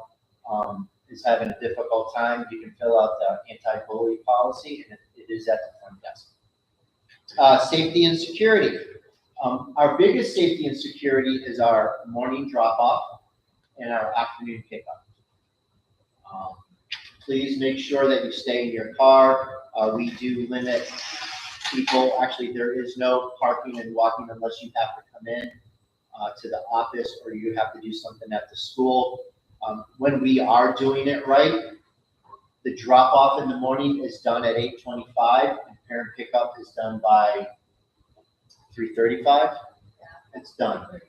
is having a difficult time, you can fill out the anti-bully policy, and it is at the front desk. Safety and security. Our biggest safety and security is our morning drop-off and our afternoon pickup. Please make sure that you stay in your car. We do limit people. Actually, there is no parking and walking unless you have to come in to the office or you have to do something at the school. When we are doing it right, the drop-off in the morning is done at 8:25, and parent pickup is done by 3:35. It's done,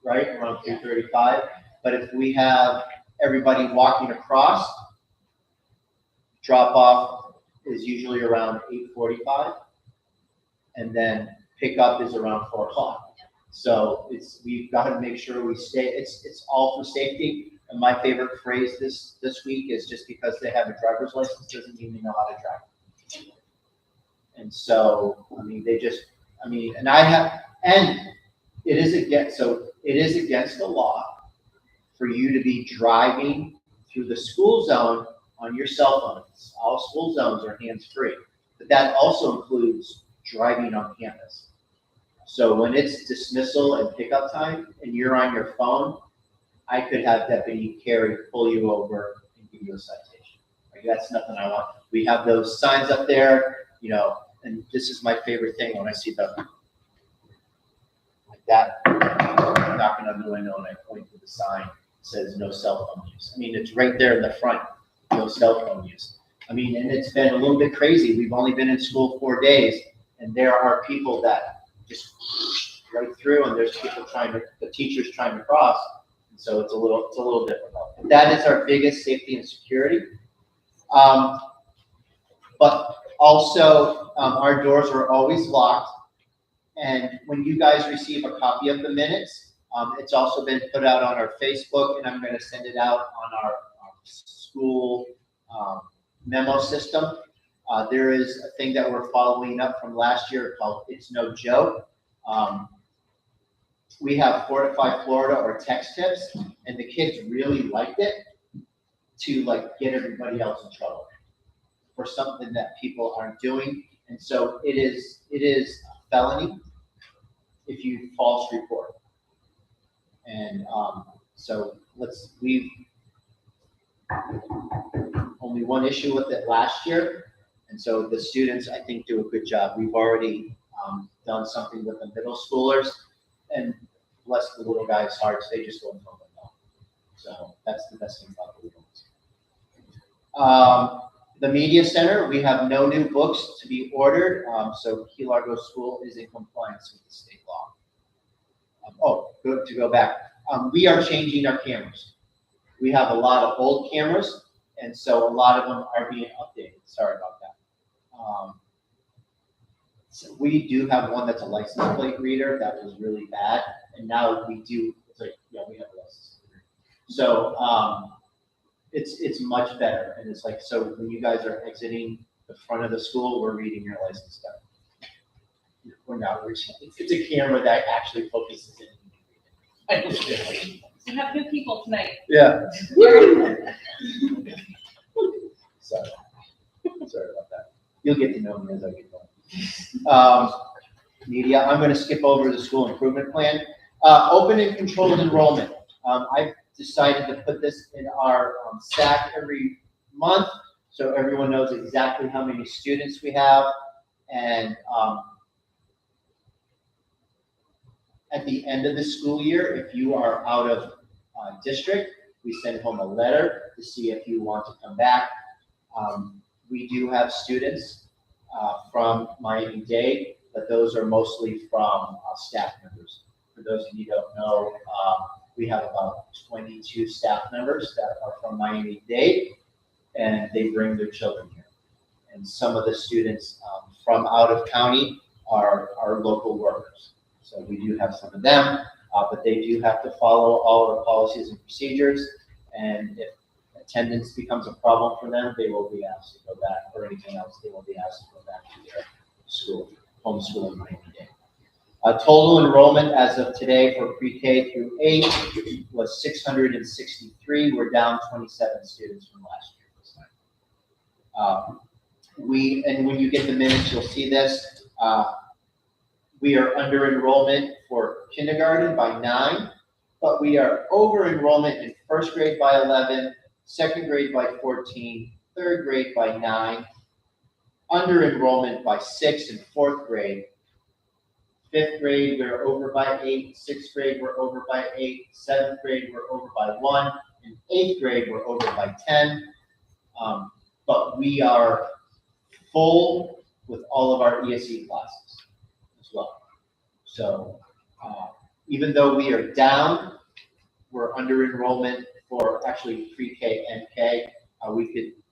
right, around 3:35. But if we have everybody walking across, drop-off is usually around 8:45, and then pickup is around 4 o'clock. So we've got to make sure we stay. It's all for safety. And my favorite phrase this week is, just because they have a driver's license doesn't mean they know how to drive. And so, it is against the law for you to be driving through the school zone on your cell phones. All school zones are hands-free, but that also includes driving on campus. So when it's dismissal and pickup time and you're on your phone, I could have Deputy Carey pull you over and give you a citation. Like, that's nothing I want. We have those signs up there, and this is my favorite thing when I see them like that, knocking on the window, and I point to the sign that says no cell phone use. It's right there in the front, no cell phone use. And it's been a little bit crazy. We've only been in school 4 days, and there are people that just right through, and there's people the teachers trying to cross. So it's a little difficult. That is our biggest safety and security. But also, our doors are always locked, And when you guys receive a copy of the minutes, it's also been put out on our Facebook, and I'm gonna send it out on our school memo system. There is a thing that we're following up from last year called It's No Joke. We have Fortify Florida or text tips, and the kids really liked it to like get everybody else in trouble for something that people aren't doing. And so it is a felony if you false report. And so we've only one issue with it last year. And so the students, I think, do a good job. We've already done something with the middle schoolers, and bless the little guys' hearts, they just don't know them well. So that's the best thing about the little ones. The media center, we have no new books to be ordered, so Key Largo School is in compliance with the state law. To go back, we are changing our cameras. We have a lot of old cameras, and so a lot of them are being updated. Sorry about that. So we do have one that's a license plate reader that was really bad, and now we do. It's like, yeah, we have a license plate reader. So it's much better, and it's like, so when you guys are exiting the front of the school, we're reading your license stuff. We're not. It's a camera that actually focuses in. We have good people tonight. Yeah. Sorry about that. You'll get to know me as I get going. Media, I'm going to skip over the school improvement plan. Open and controlled enrollment. I've decided to put this in our SAC every month, so everyone knows exactly how many students we have. And at the end of the school year, if you are out of district, we send home a letter to see if you want to come back. We do have students from Miami-Dade, but those are mostly from staff members. For those of you who don't know, we have about 22 staff members that are from Miami-Dade, and they bring their children here. And some of the students from out of county are local workers. So we do have some of them, but they do have to follow all of the policies and procedures. And if attendance becomes a problem for them, they will be asked to go back, or anything else, they will be asked to go back to their school, home school in Miami-Dade. Total enrollment as of today for pre-K through 8 was 663. We're down 27 students from last year this time. And when you get the minutes, you'll see this. We are under enrollment for kindergarten by 9, but we are over enrollment in first grade by 11, second grade by 14, third grade by 9, under enrollment by 6 in fourth grade. Fifth grade, we're over by 8. Sixth grade, we're over by 8. Seventh grade, we're over by 1. In eighth grade, we're over by 10. But we are full with all of our ESE classes as well. So even though we are down, we're under enrollment for actually pre-K and K.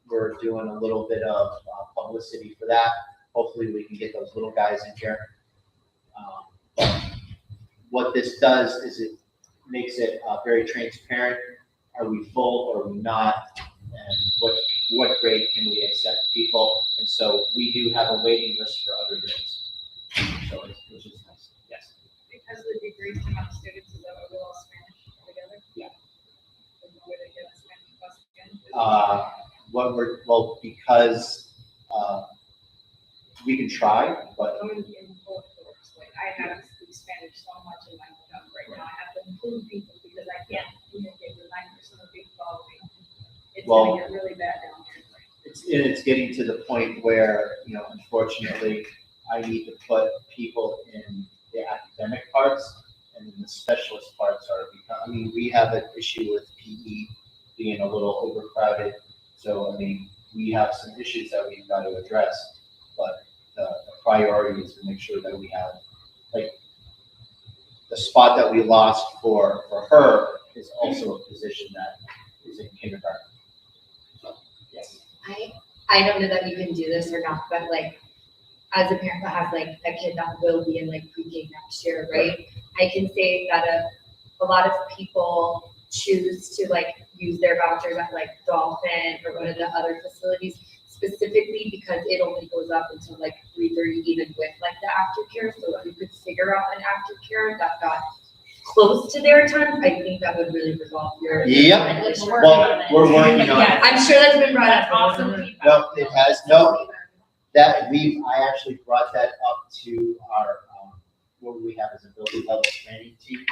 We're doing a little bit of publicity for that. Hopefully we can get those little guys in here. What this does is it makes it very transparent. Are we full or are we not? And what grade can we accept people? And so we do have a waiting list for other grades. So which is nice. Yes. Because of the decreased amount of students, is that why we lost Spanish altogether? Yeah. There's no way to get a Spanish class again? Because we can try, but I'm in both course, like I had to speak Spanish so much in my job right now, I have to include people because I can't communicate with 90% of people following. It's Well, gonna get really bad down here. it's getting to the point where, unfortunately, I need to put people in the academic parts, and then the specialist parts we have an issue with PE being a little overcrowded. So, we have some issues that we've got to address, but the priority is to make sure that we have, like, the spot that we lost for her is also a position that is in kindergarten. So, yes. I don't know that we can do this or not, but like, as a parent that has like a kid that will be in like pre-K next year, right? I can say that a lot of people choose to like use their vouchers at like Dolphin or one of the other facilities specifically because it only goes up until like 3:30 even with like the aftercare. So if you could figure out an aftercare that got close to their time, I think that would really resolve your. Yep. issue. Well, we're working on it. Yes. I'm sure that's been brought up. That's awesome feedback. No, it has, no, I actually brought that up to our, what we have as a building level training team.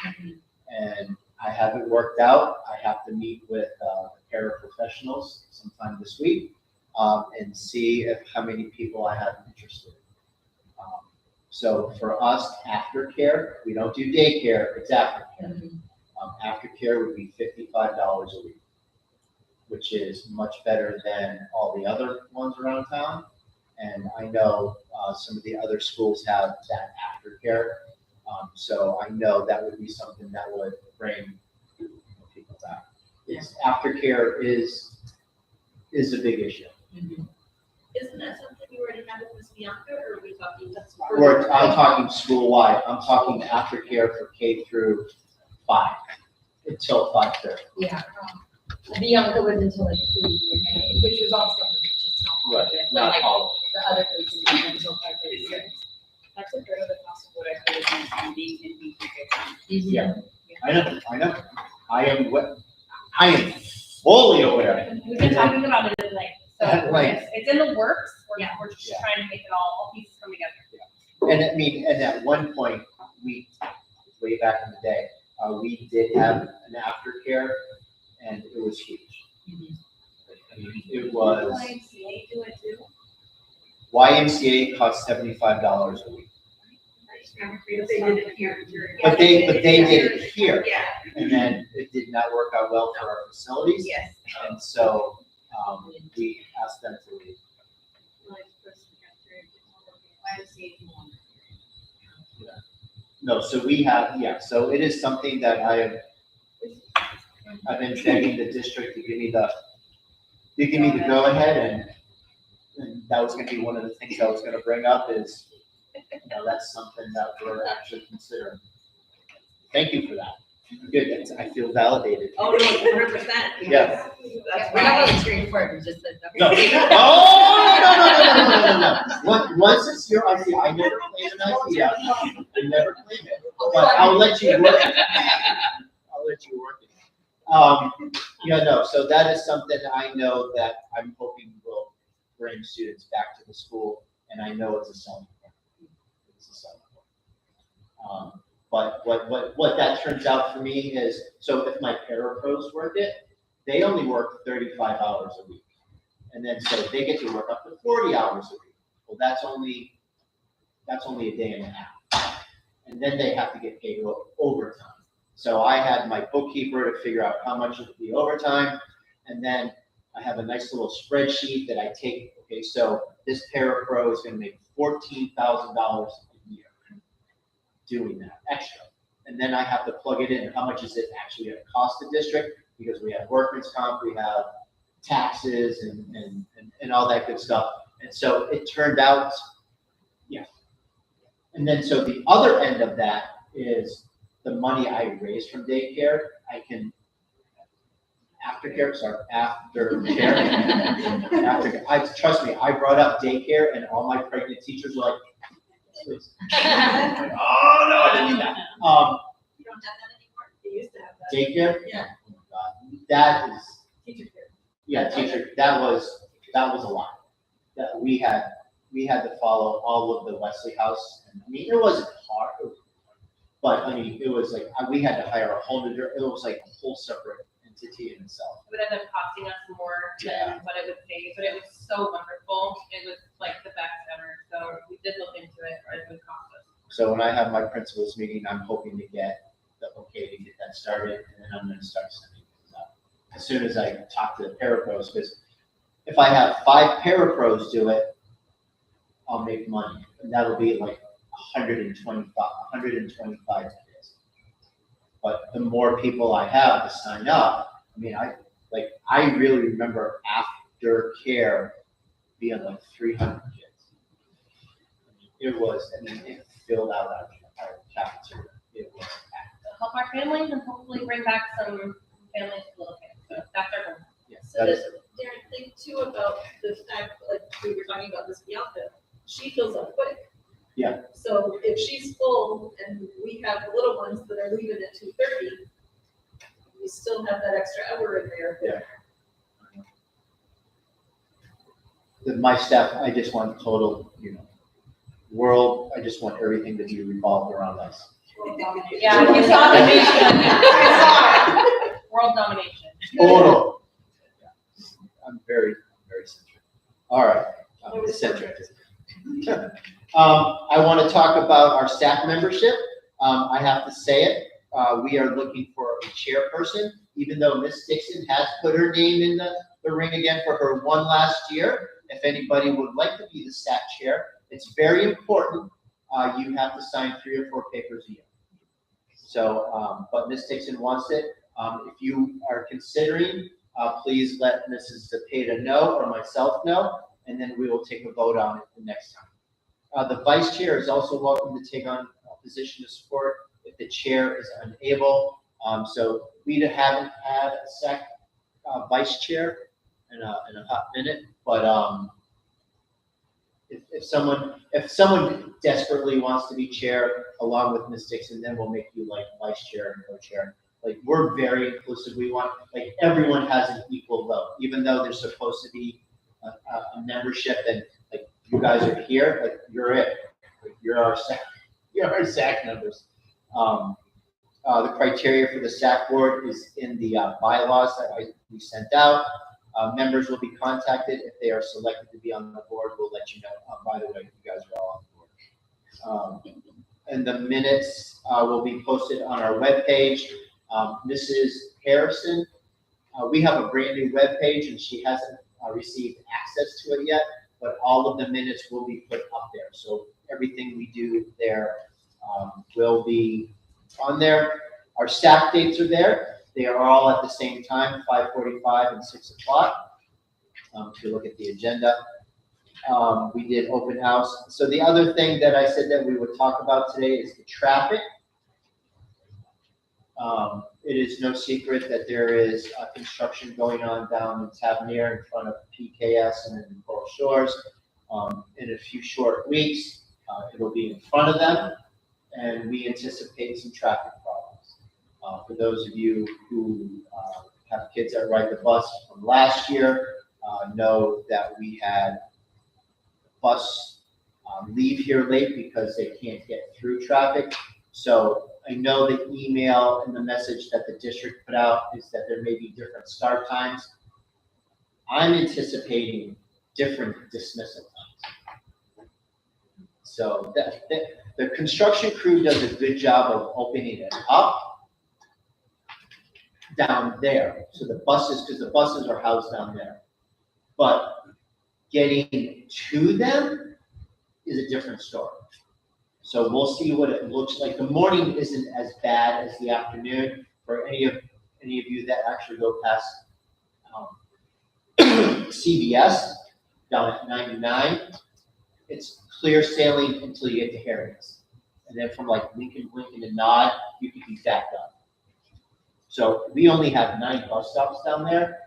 And I have it worked out. I have to meet with, paraprofessionals sometime this week, and see how many people I have interested. So for us, aftercare, we don't do daycare, it's aftercare. Aftercare would be $55 a week, which is much better than all the other ones around town. And I know some of the other schools have that aftercare. So I know that would be something that would bring people back. Aftercare is a big issue. Isn't that something you already have with Ms. Bianca, or are we talking that's? I'm talking school-wide. I'm talking aftercare for K through 5 until 5:30. Yeah. Bianca was until like 3, which was also just not. Right, But not like all. the other places was until 5:30. That's a third of the cost of what I heard is being in BPK. Yeah, I know. I am fully aware. We've been talking about it like, so Right. it's in the works. Yeah. We're just Yeah. trying to make it all pieces come together. And I mean, and at one point, way back in the day, we did have an aftercare, and it was huge. I mean, it was, YMCA do it too? YMCA cost $75 a week. They did it here. But they did it here, Yeah, and then it did not work out well for our facilities. yes. And so, we asked them to leave. No, so we have, so it is something that I've been begging the district to give me the go ahead, and that was gonna be one of the things I was gonna bring up is, that's something that we're actually considering. Thank you for that. Good, I feel validated. Oh, no, 100%. Yeah. That's We're not right. really straightforward, we just said that. No. Oh, no. Once it's your idea, I never claim an idea. I never claim it, but I'll let you work it. I'll let you work it. So that is something I know that I'm hoping will bring students back to the school, and I know it's a selling point. It's a selling point. But what that turns out for me is, so if my parapros work it, they only work 35 hours a week. And then so they get to work up to 40 hours a week. Well, that's only a day and a half. And then they have to get paid overtime. So I had my bookkeeper to figure out how much is the overtime. And then I have a nice little spreadsheet that I take, okay, so this parapro is gonna make $14,000 a year doing that extra. And then I have to plug it in, how much is it actually gonna cost the district? Because we have workman's comp, we have taxes and all that good stuff. And so it turned out, And then so the other end of that is the money I raise from daycare, I can, aftercare, trust me, I brought up daycare and all my pregnant teachers were like, please. Like, oh, no, I didn't need that. You don't have that anymore? You used to have that. Daycare? Yeah. Oh my God. That is, Teacher care. yeah, teacher, that was a lot. That we had to follow all of the Wesley House, and I mean, it wasn't hard, but I mean, it was like, we had to hire a whole new, it was like a whole separate entity in itself. It would end up costing us more than what it would pay, but it was so wonderful. It was like the best ever. So we did look into it, or it would cost us. So when I have my principals meeting, I'm hoping to get the okay to get that started, and then I'm gonna start sending things out. As soon as I talk to the parapros, because if I have 5 parapros do it, I'll make money, and that'll be like 125 days. But the more people I have to sign up, I mean, I really remember after care being like 300 kids. It was, and then it filled out our cafeteria. It was packed. Help our families and hopefully bring back some families to look at. So that's our goal. Yeah, So that is, Darren, think too about the fact, like, we were talking about this Bianca, she fills up quick. Yeah. So if she's full and we have the little ones that are leaving at 2:30, we still have that extra hour in there. Yeah. My staff, I just want total, world, I just want everything to be revolved around us. Yeah, it's domination. World domination. Total. I'm very centric. All right, I'm eccentric. I want to talk about our SAC membership. I have to say it, we are looking for a chairperson, even though Ms. Dixon has put her name in the ring again for her one last year. If anybody would like to be the SAC chair, it's very important. You have to sign 3 or 4 papers a year. So, but Ms. Dixon wants it. If you are considering, please let Mrs. Zepeda know or myself know, and then we will take a vote on it the next time. The vice chair is also welcome to take on a position of support if the chair is unable. So we haven't had a SAC vice chair in a hot minute, but if someone desperately wants to be chair along with Ms. Dixon, then we'll make you like vice chair and co-chair. Like, we're very inclusive. We want, like, everyone has an equal vote, even though there's supposed to be a membership, and like, you guys are here, like, you're it. Like, you're our SAC members. The criteria for the SAC board is in the bylaws that we sent out. Members will be contacted if they are selected to be on the board. We'll let you know. By the way, you guys are all on the board. And the minutes will be posted on our webpage. Mrs. Harrison, we have a brand new webpage, and she hasn't received access to it yet, but all of the minutes will be put up there. So everything we do there will be on there. Our SAC dates are there. They are all at the same time, 5:45 and 6 o'clock. If you look at the agenda, we did open house. So the other thing that I said that we would talk about today is the traffic. It is no secret that there is construction going on down in Tavernier in front of PKS and in Coral Shores. In a few short weeks, it'll be in front of them, and we anticipate some traffic problems. For those of you who have kids that ride the bus from last year, know that we had bus leave here late because they can't get through traffic. So I know the email and the message that the district put out is that there may be different start times. I'm anticipating different dismissal times. So the construction crew does a good job of opening it up down there. So the buses, because the buses are housed down there. But getting to them is a different story. So we'll see what it looks like. The morning isn't as bad as the afternoon for any of you that actually go past CVS down at 99. It's clear sailing until you get to Harriet's. And then from like Lincoln, and Nod, you can be backed up. So we only have 9 bus stops down there.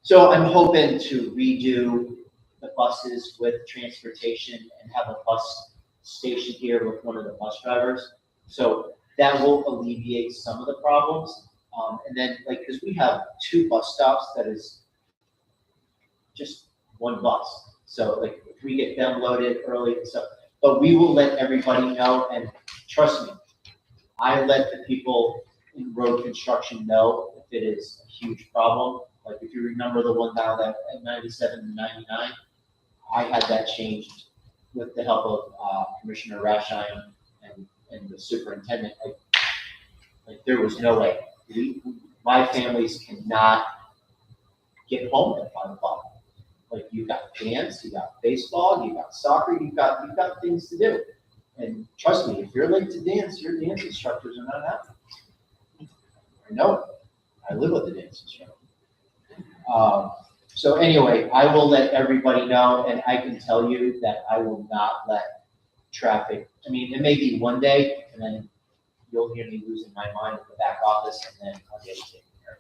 So I'm hoping to redo the buses with transportation and have a bus station here with one of the bus drivers. So that will alleviate some of the problems. And then, like, because we have 2 bus stops that is just 1 bus. So like, if we get them loaded early and stuff, but we will let everybody know, and trust me, I let the people in road construction know if it is a huge problem. Like, if you remember the one down at 97 and 99, I had that changed with the help of Commissioner Rasheim and the superintendent. Like there was no way. My families cannot get home at 5 o'clock. Like, you got dance, you got baseball, you got soccer, you've got things to do. And trust me, if you're late to dance, your dance instructors are not happy. I know it. I live with the dance instructor. So anyway, I will let everybody know, and I can tell you that I will not let traffic. I mean, it may be one day, and then you'll hear me losing my mind in the back office, and then I'll get it taken care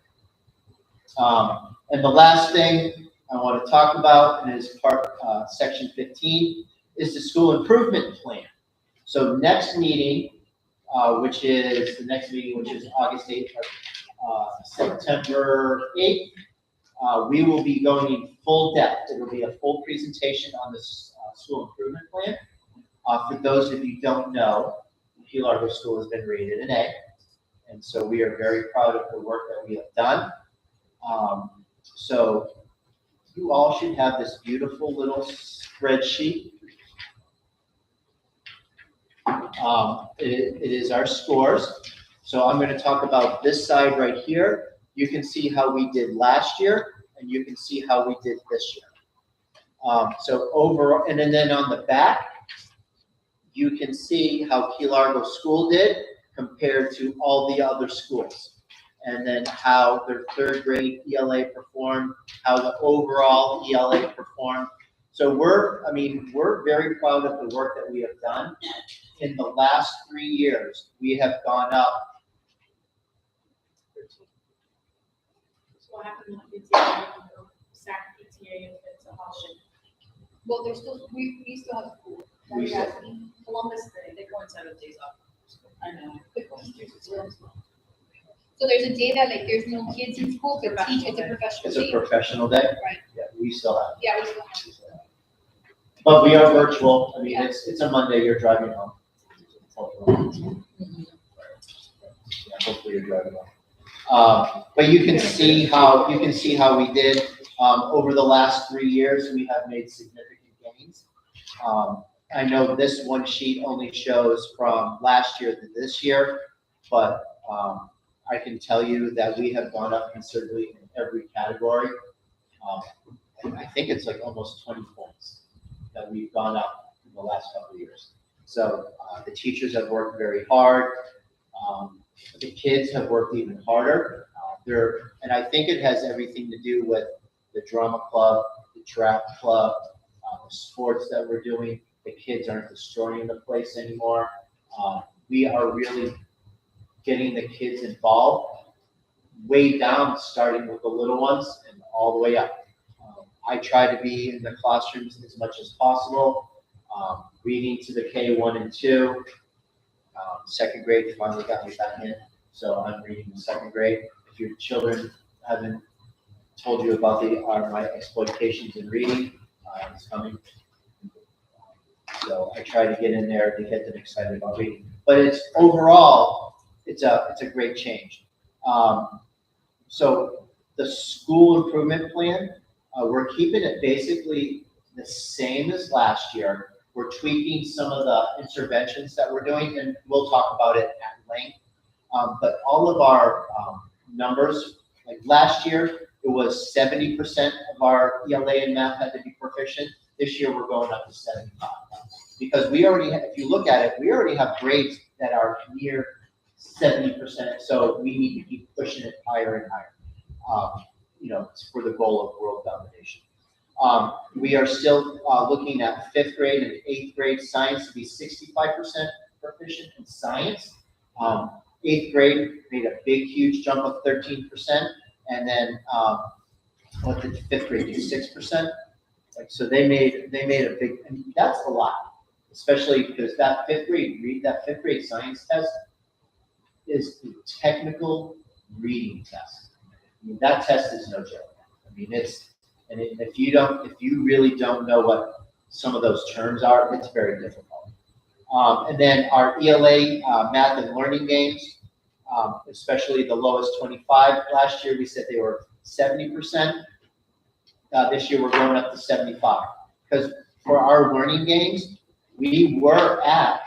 of. And the last thing I want to talk about is section 15, is the school improvement plan. So next meeting, which is August 8th, September 8th, we will be going in full depth. It will be a full presentation on this school improvement plan. For those of you who don't know, Key Largo School has been rated an A, and so we are very proud of the work that we have done. So you all should have this beautiful little spreadsheet. It is our scores. So I'm going to talk about this side right here. You can see how we did last year, and you can see how we did this year. So overall, and then on the back, you can see how Key Largo School did compared to all the other schools. And then how their third grade ELA performed, how the overall ELA performed. So we're very proud of the work that we have done. In the last 3 years, we have gone up. So what happened with PTA, SAC PTA, if it's a option? Well, there's still, we still have school. We still- Columbus, they go on 7 days off. I know. So there's a day that like there's no kids in school, but teach, it's a professional It's a day. professional day. Right. Yeah, we still have. Yeah, we still have. But we are virtual. I mean, it's a Monday, you're driving home. Yeah, hopefully you're driving home. But you can see how we did, over the last 3 years, we have made significant gains. I know this one sheet only shows from last year to this year, but, I can tell you that we have gone up considerably in every category. And I think it's like almost 20 points that we've gone up in the last couple of years. So the teachers have worked very hard. The kids have worked even harder. And I think it has everything to do with the drama club, the track club, the sports that we're doing. The kids aren't destroying the place anymore. We are really getting the kids involved, way down, starting with the little ones and all the way up. I try to be in the classrooms as much as possible, reading to the K1 and 2. Second grade finally got me back in, so I'm reading in second grade. If your children haven't told you about my exploitations in reading, it's coming. So I try to get in there to get them excited about reading. But it's overall, it's a great change. So the school improvement plan, we're keeping it basically the same as last year. We're tweaking some of the interventions that we're doing, and we'll talk about it at length. But all of our numbers, like last year, it was 70% of our ELA and math had to be proficient. This year, we're going up to 75. Because we already have, if you look at it, we already have grades that are near 70%, so we need to keep pushing it higher and higher, for the goal of world domination. We are still looking at 5th grade and 8th grade science to be 65% proficient in science. 8th grade made a big, huge jump of 13%, and then what did 5th grade do? 6%. So they made a big, and that's a lot, especially because that 5th grade science test is a technical reading test. I mean, that test is no joke. I mean, if you really don't know what some of those terms are, it's very difficult. And then our ELA math and learning games, especially the lowest 25. Last year we said they were 70%. This year we're going up to 75. Because for our learning games, we were at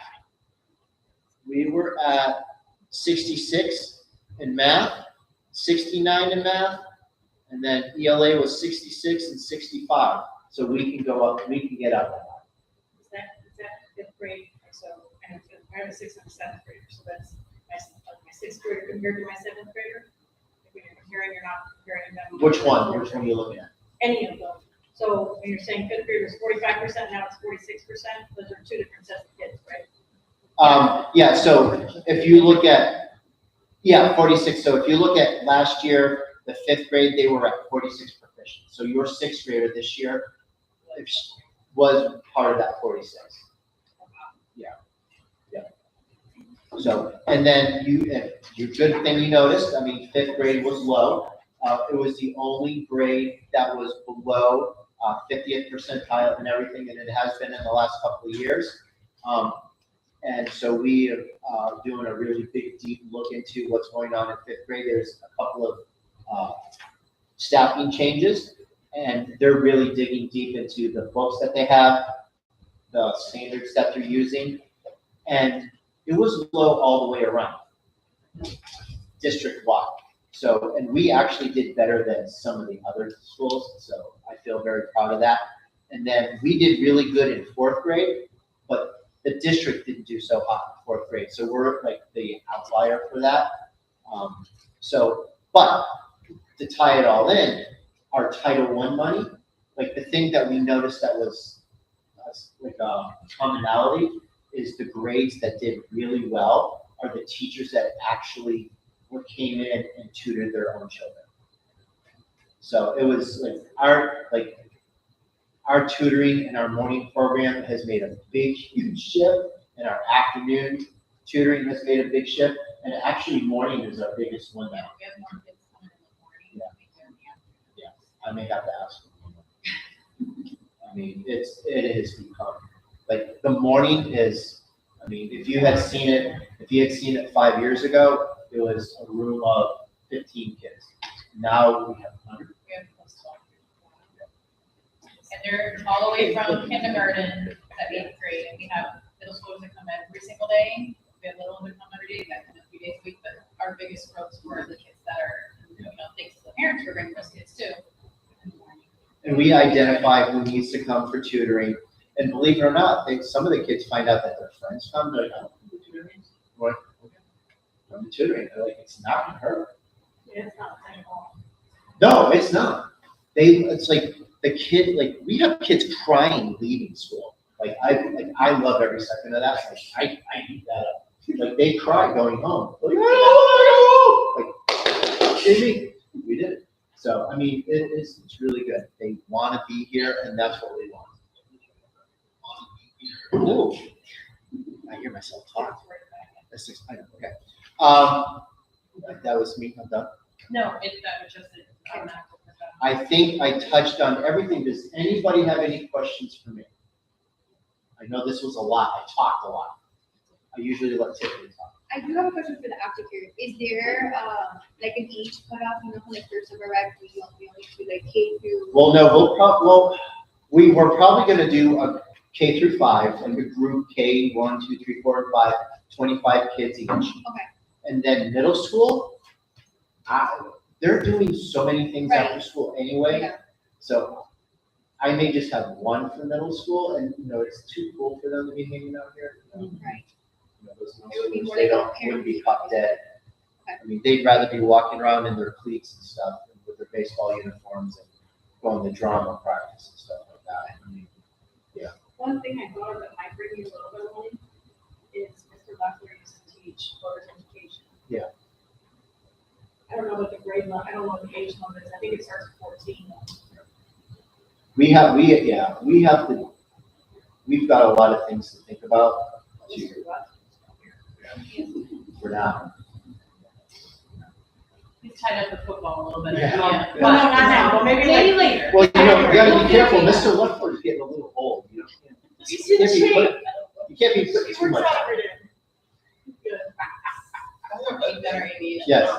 66 in math, 69 in math, and then ELA was 66 and 65. So we can go up, we can get up. Is that 5th grade? So I have a 6th and a 7th grader, so that's my 6th grader compared to my 7th grader. If you're comparing, you're not comparing them. Which one are you looking at? Any of them. So when you're saying fifth grade was 45%, now it's 46%, those are two different sets of kids, right? Yeah, so if you look at, 46. So if you look at last year, the fifth grade, they were at 46 proficient. So your sixth grader this year was part of that 46. Yeah. So, and then your good thing you noticed, I mean, fifth grade was low. It was the only grade that was below 50th percentile and everything, and it has been in the last couple of years. And so we are doing a really big, deep look into what's going on in fifth grade. There's a couple of staffing changes, and they're really digging deep into the books that they have, the standards that they're using, and it was low all the way around, district-wide. So, and we actually did better than some of the other schools, so I feel very proud of that. And then we did really good in fourth grade, but the district didn't do so hot in fourth grade, so we're like the outlier for that. But to tie it all in, our Title I money, like the thing that we noticed that was like a commonality is the grades that did really well are the teachers that actually came in and tutored their own children. So it was like our tutoring and our morning program has made a big, huge shift, and our afternoon tutoring has made a big shift, and actually morning is our biggest one now. We have more kids coming in the morning. Yeah, I may have to ask them. I mean, it has become, like, the morning is, I mean, if you had seen it 5 years ago, it was a room of 15 kids. Now we have 100. We have close to 100. And they're all the way from kindergarten to 8th grade, and we have middle schoolers that come every single day. We have little that come every day, that come a few days a week, but our biggest growths were the kids that are, thanks to the parents, we're bringing those kids too. And we identify who needs to come for tutoring. And believe it or not, some of the kids find out that their friends come, they're like, "Oh, come to tutoring." We're like, "Okay, come to tutoring." They're like, "It's not her." Yeah, it's not the same at all. No, it's not. It's like the kid, like we have kids crying leaving school. I love every second of that. Like I eat that up. Like they cry going home. Like, oh, like, kidding me? We did it. So I mean, it's really good. They want to be here, and that's what we want. Ooh, I hear myself talk. That's exciting. Okay. That was me. I'm done. No, that was just I think I touched on everything. Does anybody have any questions for me? I know this was a lot. I talked a lot. I usually let Tiffany talk. I do have a question for the aftercare. Is there like an age cutoff? Like there's a variety we only do like K through. Well, no, we were probably going to do a K through 5, like a group K 1, 2, 3, 4, and 5, 25 kids each. Okay. And then middle school, they're doing so many things after school anyway. Yeah. So I may just have one for middle school, and it's too cool for them to be hanging out here. Right. Those It would be more they like wouldn't be caught dead. Okay. I mean, they'd rather be walking around in their cleats and stuff, and with their baseball uniforms and going to drama practice and stuff like that. I mean, One thing I thought of that might bring you a little bit of money is Mr. Leffler used to teach voters education. Yeah. I don't know what the grade level, I don't know what the age limit is. I think it starts at 14. we've got a lot of things to think about for now. He's tied up with football a little bit. Yeah. Well, no, not now, but maybe later. Well, you gotta be careful. Mr. Leffler's getting a little old. You can't be putting too much on. Yes.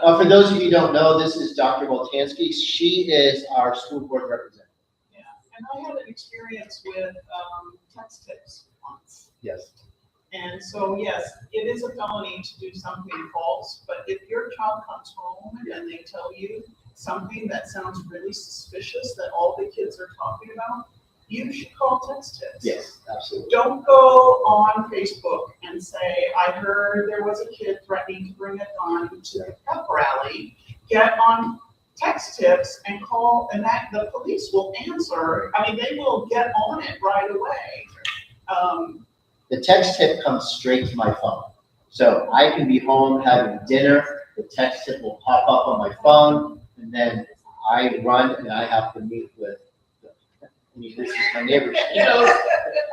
For those of you who don't know, this is Dr. Voltansky. She is our school board representative. Yeah, and I had an experience with text tips once. Yes. And so, yes, it is a felony to do something false, but if your child comes home and they tell you something that sounds really suspicious that all the kids are talking about, you should call text tips. Yes, absolutely. Don't go on Facebook and say, I heard there was a kid threatening to bring a gun to the pep rally. Get on text text tips and call, and that, the police will answer. I mean, they will get on it right away. The text tip comes straight to my phone. So I can be home having dinner, the text tip will pop up on my phone, and then I run and I have to meet with, I mean, this is my neighbor. So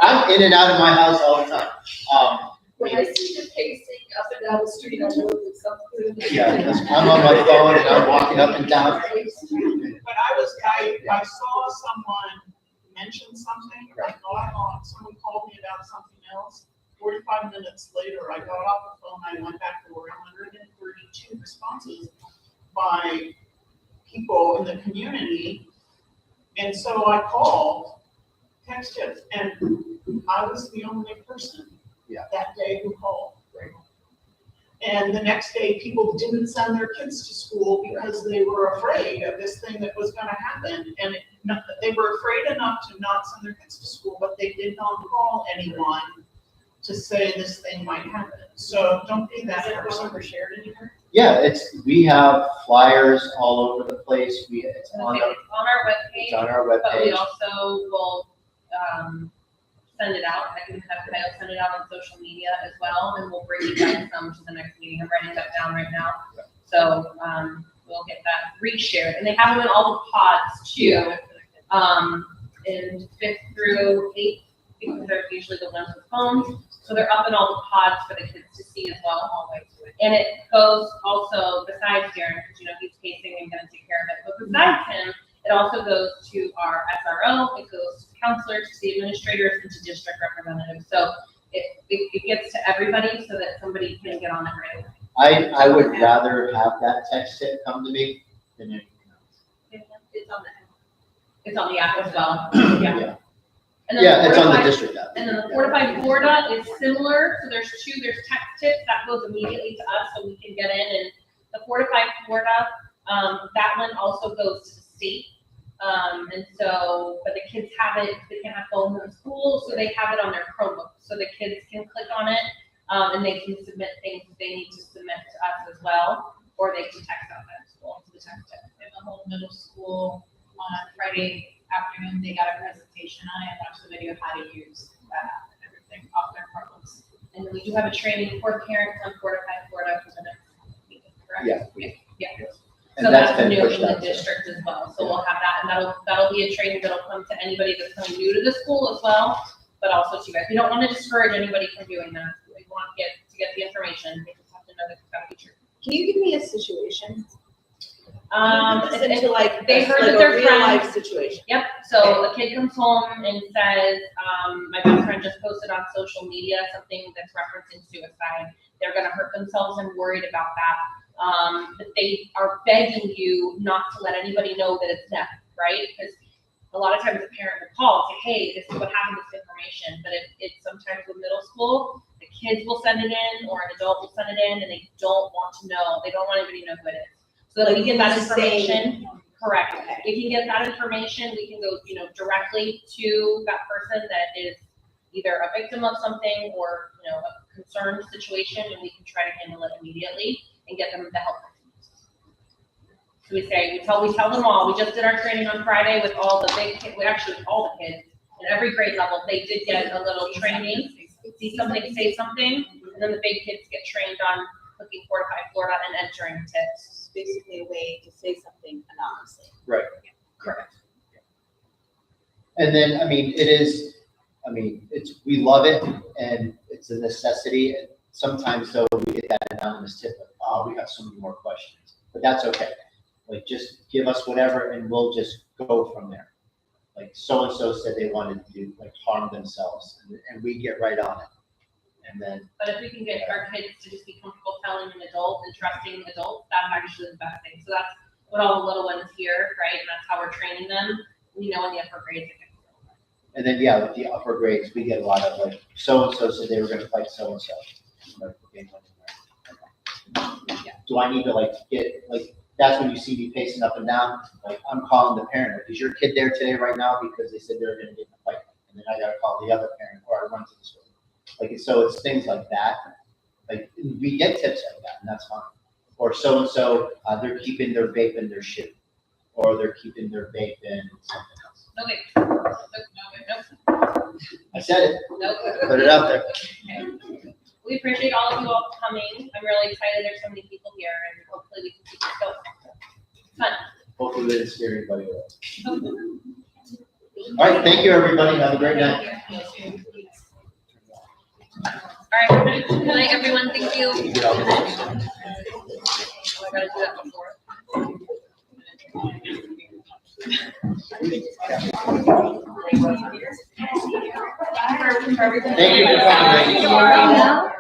I'm in and out of my house all the time. When I see you pacing up and down the street, I know it's something. Yeah, I'm on my phone and I'm walking up and down. But I saw someone mention something, I got on, someone called me about something else. 45 minutes later, I got off the phone, I went back, there were 132 responses by people in the community. And so I called text tips, and I was the only person that day who called. And the next day, people didn't send their kids to school because they were afraid of this thing that was gonna happen. And they were afraid enough to not send their kids to school, but they did not call anyone to say this thing might happen. So don't be that person. Ever shared anywhere? Yeah, we have flyers all over the place. It's on It's on our it's webpage, on our but we webpage. also will, send it out. I can have Kyle send it out on social media as well, and we'll bring you guys some to the next meeting. I'm writing that down right now. So, we'll get that reshared, and they have them in all the pods too. In 5th through 8th, because they're usually the ones with phones. So they're up in all the pods for the kids to see as well. And it goes also, besides Darren, because he's pacing and gonna take care of it, but besides him, it also goes to our SRO, it goes to counselors, to the administrators, and to district representatives. So it gets to everybody so that somebody can get on it right away. I would rather have that text tip come to me than anything else. It's on the app as well, Yeah. And then Yeah, it's on the Fortify- district app. And then the Fortify Florida is similar, so there's text tips, that goes immediately to us, so we can get in, and the Fortify Florida, that one also goes to the state. And so, but the kids have it, they can have phones in school, so they have it on their Chromebook, so the kids can click on it, and they can submit things that they need to submit to us as well, or they can text out that school to the text tip. In the whole middle school on Friday afternoon, they got a presentation on it, watched the video how to use that app and everything off their Chromebooks. And then we do have a training for parents on Fortify Florida for the next meeting, correct? Yeah. So And that's that's been new pushed in the out. district as well, so we'll have that, and that'll be a training that'll come to anybody that's coming new to the school as well, but also to you guys. We don't want to discourage anybody from doing that, we want to get the information, they just have to know that it's got to be true. Can you give me a situation? It's- Into like, they heard like that their a real friend- life situation. Yep, so a kid comes home and says, my best friend just posted on social media something that's referencing suicide. They're gonna hurt themselves and worried about that. But they are begging you not to let anybody know that it's them, right? Because a lot of times the parent will call and say, hey, this is what happened, this information. But it's sometimes with middle school, the kids will send it in or an adult will send it in and they don't want to know, they don't want anybody to know who it is. So that we get that information, correct. We can get that information, we can go, directly to that person that is either a victim of something or, a concerned situation, and we can try to handle it immediately and get them the help. So we tell them all, we just did our training on Friday with all the big kids, actually with all the kids in every grade level, they did get a little training, see something, say something, and then the big kids get trained on clicking Fortify Florida and entering tips. Basically a way to say something anonymously. Right. Correct. And then, we love it and it's a necessity. And sometimes though, we get that anonymous tip of, we have so many more questions, but that's okay. Like, just give us whatever and we'll just go from there. Like, so-and-so said they wanted to harm themselves and we get right on it. And then, But if we can get our kids to just be comfortable telling an adult and trusting adults, that's actually the best thing. So that's what all the little ones hear, right? And that's how we're training them. We know in the upper grades. and then, with the upper grades, we get a lot of so-and-so said they were gonna fight so-and-so. Do I need to that's when you see me pacing up and down, I'm calling the parent, is your kid there today right now? Because they said they're gonna get in a fight. And then I gotta call the other parent or I run to the school. So it's things like that. We get tips like that and that's fine. Or so-and-so, they're keeping their vape in their shoe. or they're keeping their vape in something else. No, wait. Nope. I said it, Nope. put it out there. Okay. We appreciate all of you all coming. I'm really excited there's so many people here and hopefully we can keep this going. Fun. Hopefully we didn't scare anybody away. All right, thank you, everybody. Have a great night. All right. Good night, everyone. Thank you. Yeah. I gotta do that before. Thank you for coming, ladies.